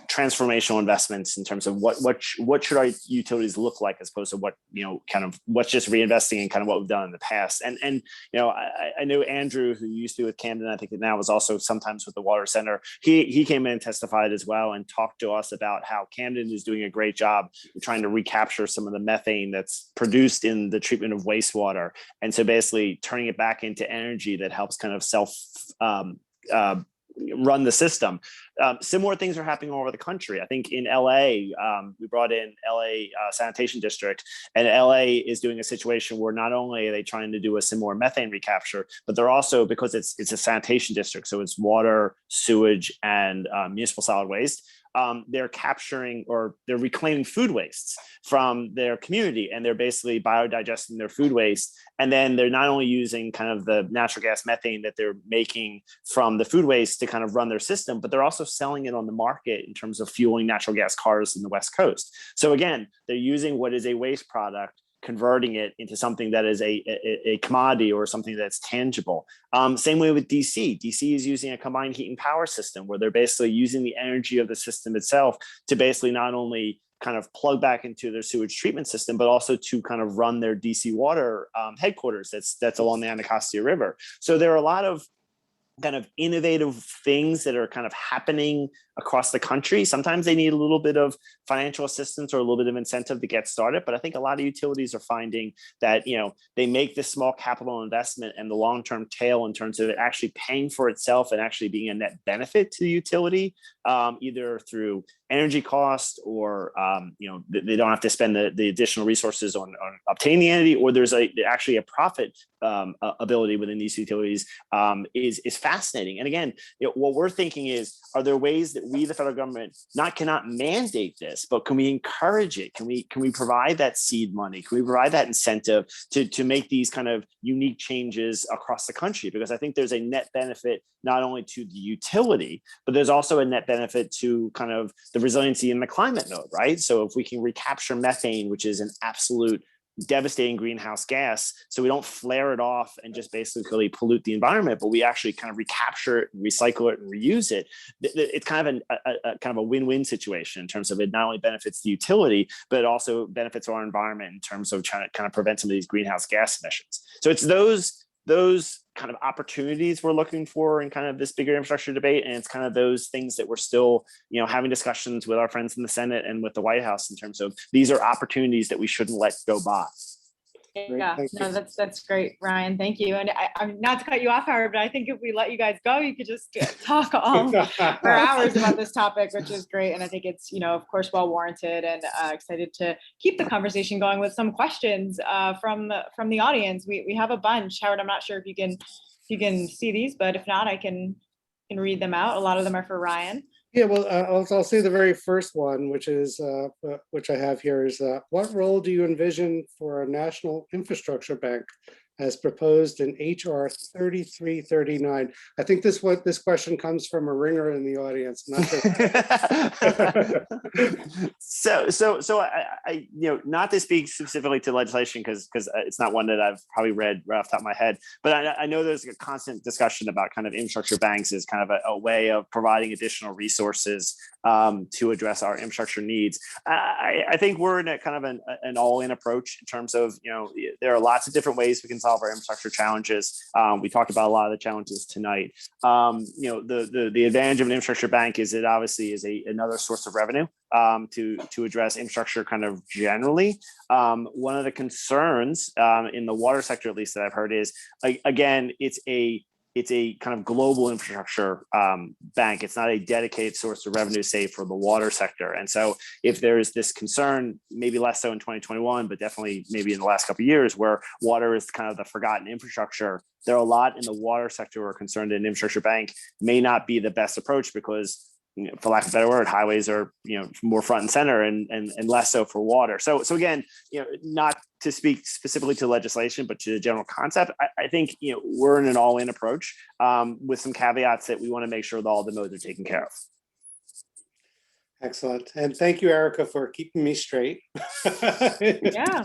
transformational investments in terms of what should our utilities look like as opposed to what's just reinvesting in kind of what we've done in the past. And I know Andrew, who used to be with Camden, I think now is also sometimes with the Water Center. He came in and testified as well and talked to us about how Camden is doing a great job trying to recapture some of the methane that's produced in the treatment of wastewater. And so basically turning it back into energy that helps kind of run the system. Similar things are happening all over the country. I think in LA, we brought in LA Sanitation District, and LA is doing a situation where not only are they trying to do a similar methane recapture, but they're also, because it's a sanitation district, so it's water, sewage, and municipal solid waste. They're capturing or they're reclaiming food wastes from their community, and they're basically biodigesting their food waste. And then they're not only using kind of the natural gas methane that they're making from the food waste to kind of run their system, but they're also selling it on the market in terms of fueling natural gas cars in the West Coast. So again, they're using what is a waste product, converting it into something that is a commodity or something that's tangible. Same way with DC. DC is using a combined heat and power system where they're basically using the energy of the system itself to basically not only kind of plug back into their sewage treatment system, but also to kind of run their DC water headquarters that's along the Anacostia River. So there are a lot of kind of innovative things that are kind of happening across the country. Sometimes they need a little bit of financial assistance or a little bit of incentive to get started. But I think a lot of utilities are finding that, they make this small capital investment and the long-term tail in terms of it actually paying for itself and actually being a net benefit to the utility, either through energy cost or, they don't have to spend the additional resources on obtaining the entity, or there's actually a profit ability within these utilities is fascinating. And again, what we're thinking is, are there ways that we, the federal government, cannot mandate this, but can we encourage it? Can we provide that seed money? Can we provide that incentive to make these kind of unique changes across the country? Because I think there's a net benefit not only to the utility, but there's also a net benefit to kind of the resiliency in the climate node, right? So if we can recapture methane, which is an absolute devastating greenhouse gas, so we don't flare it off and just basically pollute the environment, but we actually kind of recapture it, recycle it, and reuse it. It's kind of a win-win situation in terms of it not only benefits the utility, but it also benefits our environment in terms of trying to kind of prevent some of these greenhouse gas emissions. So it's those kind of opportunities we're looking for in kind of this bigger infrastructure debate. And it's kind of those things that we're still, having discussions with our friends in the Senate and with the White House in terms of these are opportunities that we shouldn't let go by. Yeah, Thank no, you. that's great, Ryan. Thank you. And I'm not to cut you off, Howard, but I think if we let you guys go, you could just talk all for hours about this topic, which is great. And I think it's, of course, well warranted, and excited to keep the conversation going with some questions from the audience. We have a bunch. Howard, I'm not sure if you can see these, but if not, I can read them out. A lot of them are for Ryan. Yeah, well, I'll say the very first one, which I have here is, what role do you envision for a national infrastructure bank as proposed in HR 3339? I think this question comes from a ringer in the audience. I'm not sure. So I not to speak specifically to legislation because it's not one that I've probably read right off the top of my head, but I know there's a constant discussion about kind of infrastructure banks as kind of a way of providing additional resources to address our infrastructure needs. I think we're in a kind of an all-in approach in terms of, there are lots of different ways we can solve our infrastructure challenges. We talked about a lot of the challenges tonight. The advantage of an infrastructure bank is it obviously is another source of revenue to address infrastructure kind of generally. One of the concerns in the water sector, at least that I've heard, is again, it's a kind of global infrastructure bank. It's not a dedicated source of revenue, say, for the water sector. And so if there is this concern, maybe less so in 2021, but definitely maybe in the last couple of years, where water is kind of the forgotten infrastructure, there are a lot in the water sector who are concerned that an infrastructure bank may not be the best approach because, for lack of a better word, highways are more front and center and less so for water. So again, not to speak specifically to legislation, but to the general concept, I think we're in an all-in approach with some caveats that we want to make sure that all the modes are taken care of. Excellent. And thank you, Erica, for keeping me straight. Yeah.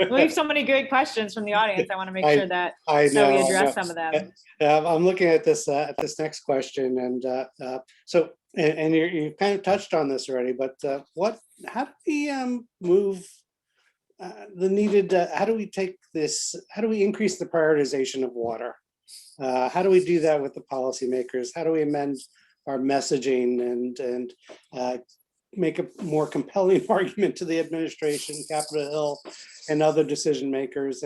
We have so many great questions from the audience. I want to make sure that we address some of them. I'm looking at this next question, and you kind of touched on this already, but how do we move the needed, how do we increase the prioritization of water? How do we do that with the policymakers? How do we amend our messaging and make a more compelling argument to the administration, Capitol Hill, and other decision makers?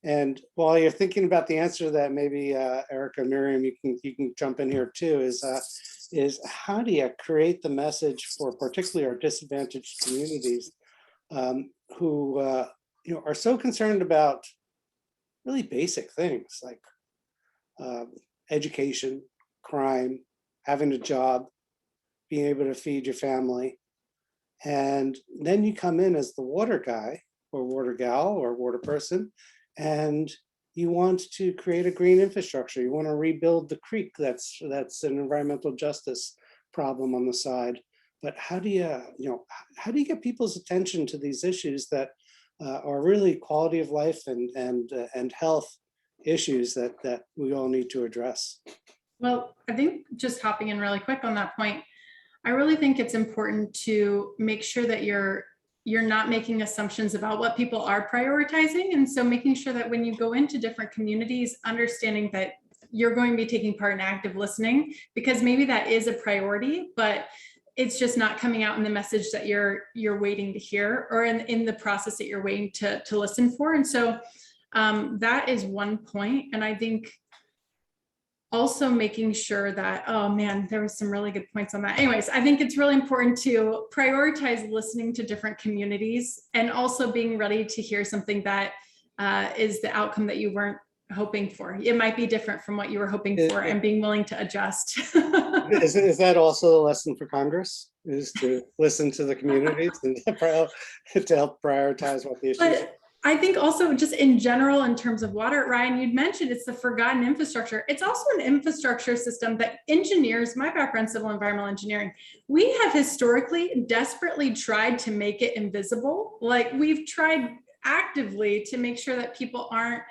And while you're thinking about the answer to that, maybe Erica, Miriam, you can jump in here too. Is how do you create the message for particularly our disadvantaged communities who are so concerned about really basic things like education, crime, having a job, being able to feed your family. And then you come in as the water guy or water gal or water person, and you want to create a green infrastructure. You want to rebuild the creek. That's an environmental justice problem on the side. But how do you get people's attention to these issues that are really quality of life and health issues that we all need to address? Well, I think just hopping in really quick on that point, I really think it's important to make sure that you're not making assumptions about what people are prioritizing. And so making sure that when you go into different communities, understanding that you're going to be taking part in active listening, because maybe that is a priority, but it's just not coming out in the message that you're waiting to hear, or in the process that you're waiting to listen for. And so that is one point. And I think also making sure that, oh man, there was some really good points on that. Anyways, I think it's really important to prioritize listening to different communities and also being ready to hear something that is the outcome that you weren't hoping for. It might be different from what you were hoping for, and being willing to adjust. Is that also a lesson for Congress, is to listen to the communities and to help prioritize what the issues are? I think also just in general, in terms of water, Ryan, you'd mentioned it's the forgotten infrastructure. It's also an infrastructure system that engineers, my background, civil environmental engineering, we have historically desperately tried to make it invisible. Like we've tried actively to make sure that people aren't,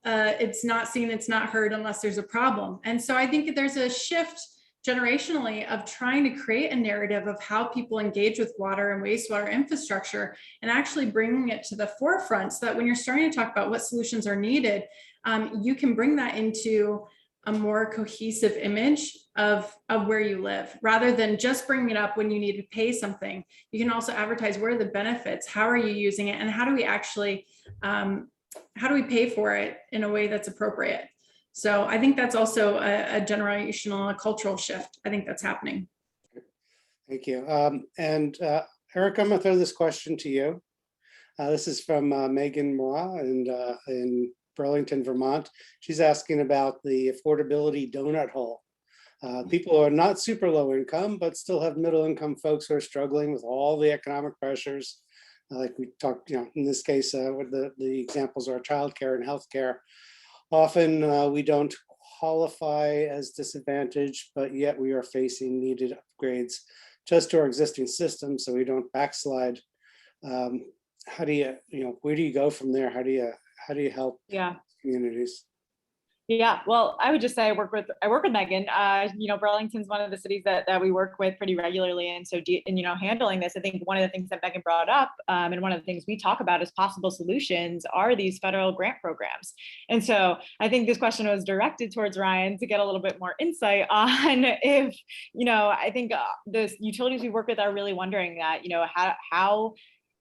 it's not seen, it's not heard unless there's a problem. And so I think there's a shift generationally of trying to create a narrative of how people engage with water and wastewater infrastructure, and actually bringing it to the forefront so that when you're starting to talk about what solutions are needed, you can bring that into a more cohesive image of where you live, rather than just bringing it up when you need to pay something. You can also advertise, what are the benefits? How are you using it? And how do we actually, how do we pay for it in a way that's appropriate? So I think that's also a generational, a cultural shift. I think that's happening. Thank you. Erica, I'm gonna throw this question to you. This is from Megan Moore in Burlington, Vermont. She's asking about the affordability donut hole. People who are not super low income, but still have middle income folks who are struggling with all the economic pressures. Like we talked, in this case, with the examples are childcare and healthcare. Often we don't qualify as disadvantaged, but yet we are facing needed upgrades just to our existing system so we don't backslide. How do you, where do you go from there? How do you help communities? Yeah, well, I would just say I work with Megan. Burlington's one of the cities that we work with pretty regularly, and so handling this, I think one of the things that Megan brought up, and one of the things we talk about as possible solutions are these federal grant programs. And so I think this question was directed towards Ryan to get a little bit more insight on if I think the utilities we work with are really wondering that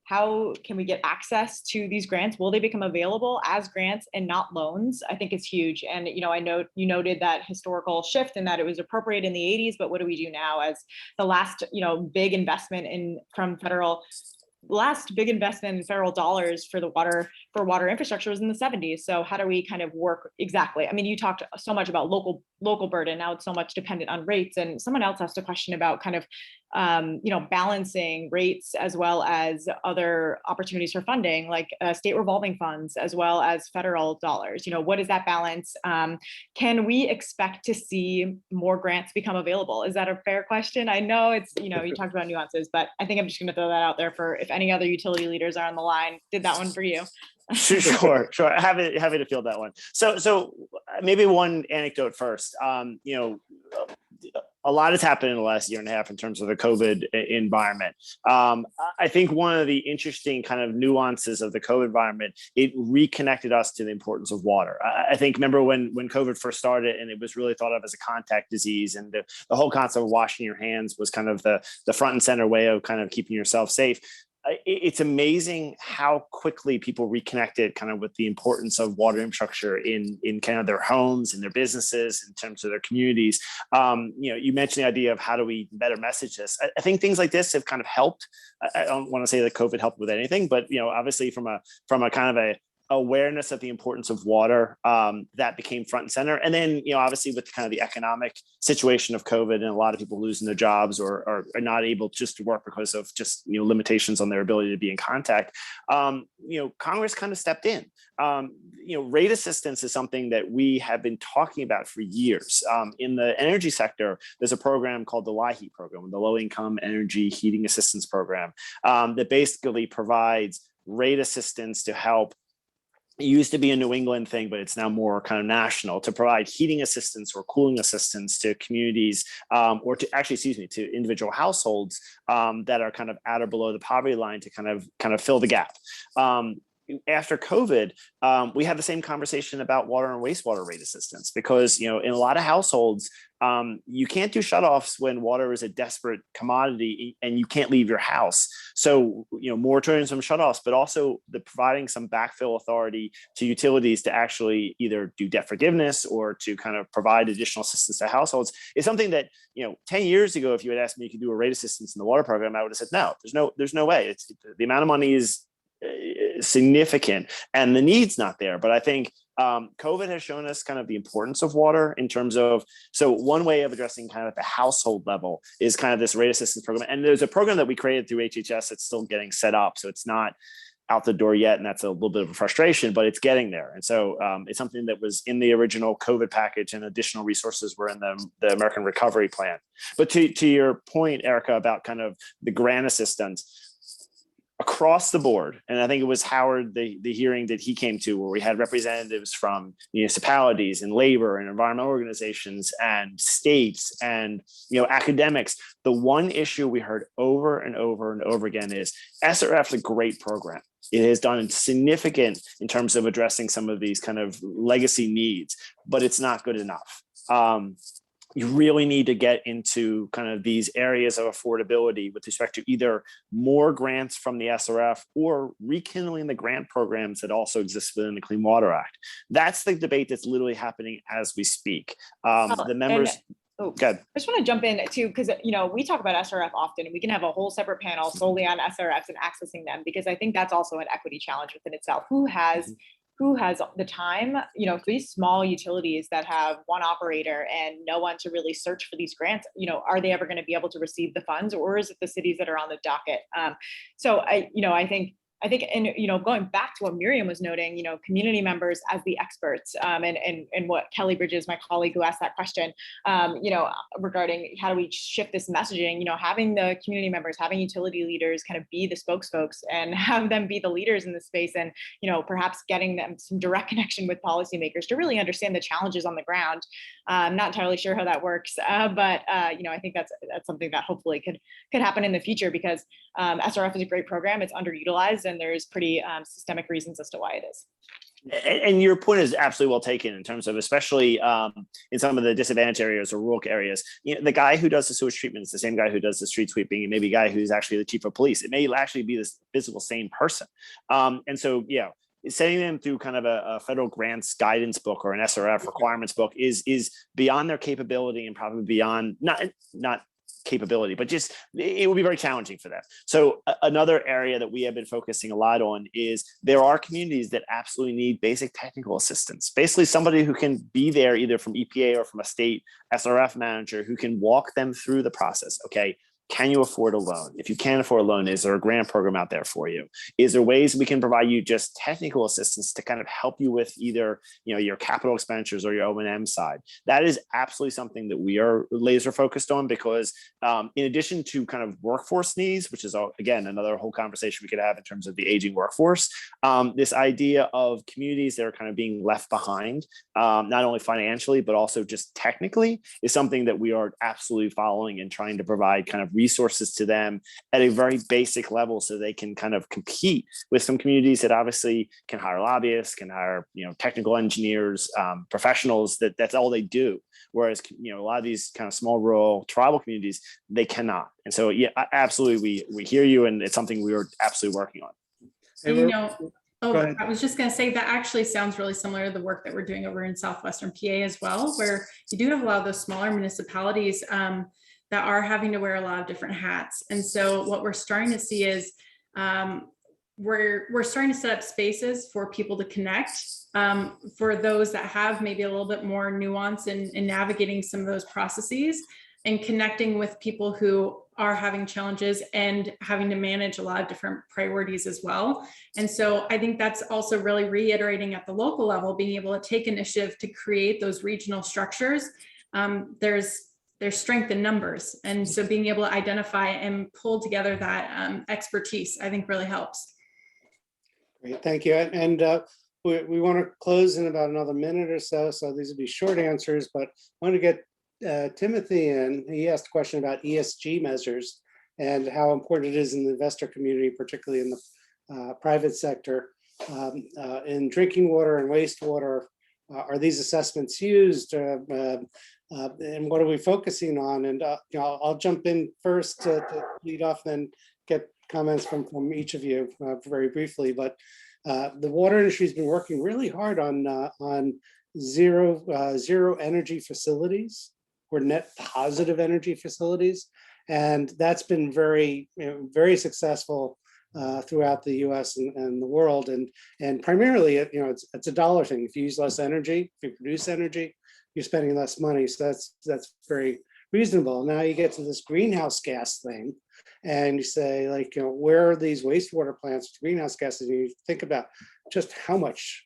how can we get access to these grants? Will they become available as grants and not loans? I think it's huge. And, I know you noted that historical shift and that it was appropriate in the 80s, but what do we do now as the last, big investment in federal dollars for water infrastructure was in the 70s. So how do we kind of work exactly? I mean, you talked so much about local burden. Now it's so much dependent on rates. And someone else asked a question about kind of, balancing rates as well as other opportunities for funding, like state revolving funds, as well as federal dollars. What is that balance? Can we expect to see more grants become available? Is that a fair question? I know it's, you talked about nuances, but I think I'm just going to throw that out there for if any other utility leaders are on the line. Did that one for you? Sure. Happy to field that one. So maybe one anecdote first. A lot has happened in the last year and a half in terms of the COVID environment. I think one of the interesting kind of nuances of the COVID environment, it reconnected us to the importance of water. I think, remember when COVID first started and it was really thought of as a contact disease, and the whole concept of washing your hands was kind of the front and center way of kind of keeping yourself safe. It's amazing how quickly people reconnected kind of with the importance of water infrastructure in kind of their homes and their businesses, in terms of their communities. You mentioned the idea of how do we better message this. I think things like this have kind of helped. I don't want to say that COVID helped with anything, but obviously from a kind of a awareness of the importance of water, that became front and center. And then, obviously with kind of the economic situation of COVID and a lot of people losing their jobs or are not able just to work because of just, limitations on their ability to be in contact, Congress kind of stepped in. Rate assistance is something that we have been talking about for years. In the energy sector, there's a program called the LIHEAP program, the Low Income Energy Heating Assistance Program, that basically provides rate assistance to help. It used to be a New England thing, but it's now more kind of national, to provide heating assistance or cooling assistance to communities, or to individual households that are kind of at or below the poverty line, to kind of fill the gap. After COVID, we had the same conversation about water and wastewater rate assistance, because in a lot of households, you can't do shutoffs when water is a desperate commodity and you can't leave your house. So, moratoriums on shutoffs, but also the providing some backfill authority to utilities to actually either do debt forgiveness or to kind of provide additional assistance to households is something that, 10 years ago, if you had asked me, you could do a rate assistance in the water program, I would have said, no, there's no way. It's the amount of money is significant and the need's not there. But I think COVID has shown us kind of the importance of water in terms of, so one way of addressing kind of at the household level is kind of this rate assistance program. And there's a program that we created through HHS that's still getting set up. So it's not out the door yet. And that's a little bit of a frustration, but it's getting there. And so it's something that was in the original COVID package, and additional resources were in the American Recovery Plan. But to your point, Erica, about kind of the grant assistance, across the board, and I think it was Howard, the hearing that he came to, where we had representatives from municipalities and labor and environmental organizations and states and academics. The one issue we heard over and over and over again is SRF is a great program. It has done significant in terms of addressing some of these kind of legacy needs, but it's not good enough. you really need to get into kind of these areas of affordability with respect to either more grants from the SRF or rekindling the grant programs that also exist within the Clean Water Act. That's the debate that's literally happening as we speak. The members. Good. I just want to jump in too, because we talk about SRF often, and we can have a whole separate panel solely on SRFs and accessing them, because I think that's also an equity challenge within itself. Who has the time, these small utilities that have one operator and no one to really search for these grants, are they ever going to be able to receive the funds, or is it the cities that are on the docket? So I think, and going back to what Miriam was noting, community members as the experts, and what Kelly Bridges, my colleague who asked that question, regarding how do we shift this messaging, having the community members, having utility leaders kind of be the spokesfolks and have them be the leaders in the space, and perhaps getting them some direct connection with policymakers to really understand the challenges on the ground. I'm not entirely sure how that works, but I think that's something that hopefully could happen in the future, because SRF is a great program. It's underutilized, and there's pretty systemic reasons as to why it is. And your point is absolutely well taken in terms of, especially in some of the disadvantaged areas or rural areas, the guy who does the sewage treatment is the same guy who does the street sweeping, and maybe a guy who's actually the chief of police. It may actually be this physical same person. And so, sending them through kind of a federal grants guidance book or an SRF requirements book is beyond their capability, and probably beyond not capability, but just it will be very challenging for them. So another area that we have been focusing a lot on is there are communities that absolutely need basic technical assistance. Basically, somebody who can be there either from EPA or from a state SRF manager who can walk them through the process. Okay, can you afford a loan? If you can't afford a loan, is there a grant program out there for you? Is there ways we can provide you just technical assistance to kind of help you with either your capital expenditures or your O&M side? That is absolutely something that we are laser focused on, because in addition to kind of workforce needs, which is again another whole conversation we could have in terms of the aging workforce, this idea of communities that are kind of being left behind, not only financially but also just technically, is something that we are absolutely following and trying to provide kind of resources to them at a very basic level, so they can kind of compete with some communities that obviously can hire lobbyists, can hire technical engineers, professionals that's all they do. Whereas a lot of these kind of small rural tribal communities, they cannot. And so absolutely, we hear you, and it's something we are absolutely working on. I was just going to say that actually sounds really similar to the work that we're doing over in Southwestern PA as well, where you do have a lot of those smaller municipalities that are having to wear a lot of different hats. And so what we're starting to see is we're starting to set up spaces for people to connect, for those that have maybe a little bit more nuance in navigating some of those processes, and connecting with people who are having challenges and having to manage a lot of different priorities as well. And so I think that's also really reiterating at the local level, being able to take initiative to create those regional structures. There's strength in numbers. And so being able to identify and pull together that expertise, I think really helps. Great, thank you. And we want to close in about another minute or so. So these will be short answers, but I want to get Timothy in. He asked a question about ESG measures and how important it is in the investor community, particularly in the private sector. In drinking water and wastewater, are these assessments used? And what are we focusing on? And I'll jump in first to lead off, then get comments from each of you very briefly. But the water industry has been working really hard on zero energy facilities, or net positive energy facilities, and that's been very successful throughout the U.S. and the world, and primarily it's a dollar thing. If you use less energy, if you produce energy, you're spending less money. So that's very reasonable. Now you get to this greenhouse gas thing, and you say, like, where are these wastewater plants with greenhouse gases? And you think about just how much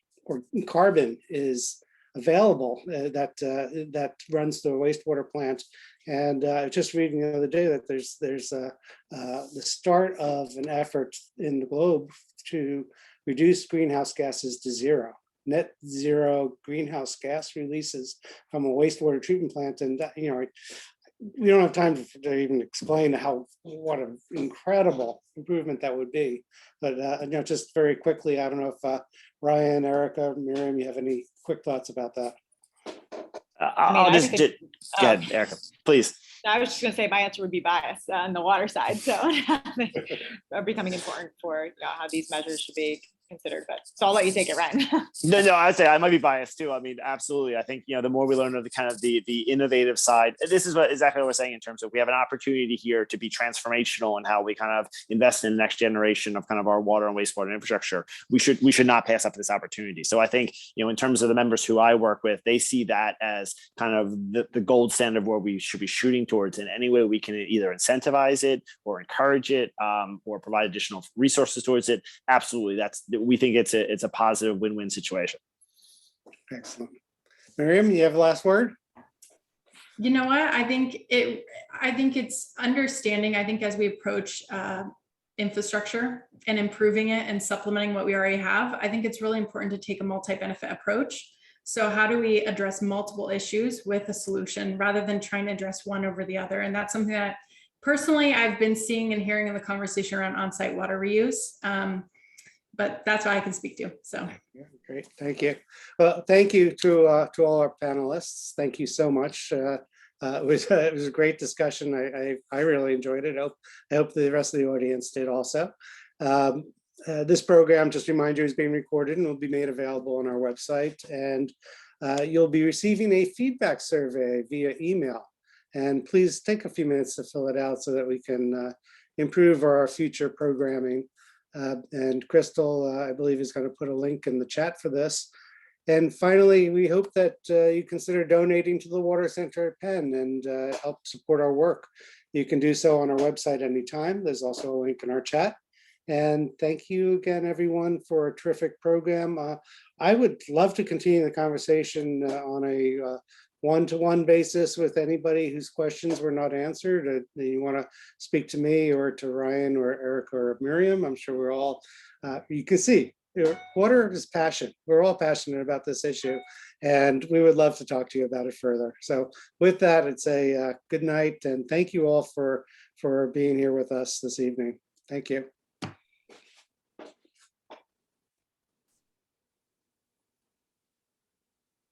carbon is available that runs through a wastewater plant. And just reading the other day that there's the start of an effort in the globe to reduce greenhouse gases to zero. Net zero greenhouse gas releases from a wastewater treatment plant. And we don't have time to even explain what an incredible improvement that would be. But just very quickly, I don't know if Ryan, Erica, Miriam, you have any quick thoughts about that? I'll I just, think go ahead, Erica, please. I was just going to say my answer would be biased on the water side. So are becoming important for how these measures should be considered. But so I'll let you take it, Ryan. No, I'd say I might be biased too. I mean, absolutely. I think, the more we learn of the kind of the innovative side, this is exactly what we're saying in terms of we have an opportunity here to be transformational in how we kind of invest in the next generation of kind of our water and wastewater infrastructure. We should not pass up this opportunity. So I think, in terms of the members who I work with, they see that as kind of the gold standard where we should be shooting towards in any way we can either incentivize it or encourage it or provide additional resources towards it. Absolutely. We think it's a positive win-win situation. Excellent. Miriam, you have the last word? You know what? I think it's understanding. I think as we approach infrastructure and improving it and supplementing what we already have, I think it's really important to take a multi-benefit approach. So how do we address multiple issues with a solution rather than trying to address one over the other? And that's something that personally I've been seeing and hearing in the conversation around on-site water reuse. But that's what I can speak to. So yeah, great, thank you. Well, thank you to all our panelists. Thank you so much. It was a great discussion. I really enjoyed it. I hope the rest of the audience did also. This program, just to remind you, is being recorded and will be made available on our website. And you'll be receiving a feedback survey via email. And please take a few minutes to fill it out so that we can improve our future programming. And Crystal, I believe, is going to put a link in the chat for this. And finally, we hope that you consider donating to the Water Center at Penn and help support our work. You can do so on our website anytime. There's also a link in our chat. And thank you again, everyone, for a terrific program. I would love to continue the conversation on a one-to-one basis with anybody whose questions were not answered. You want to speak to me or to Ryan or Erica or Miriam? I'm sure we're all, you can see, water is passion. We're all passionate about this issue, and we would love to talk to you about it further. So with that, I'd say good night, and thank you all for being here with us this evening. Thank you.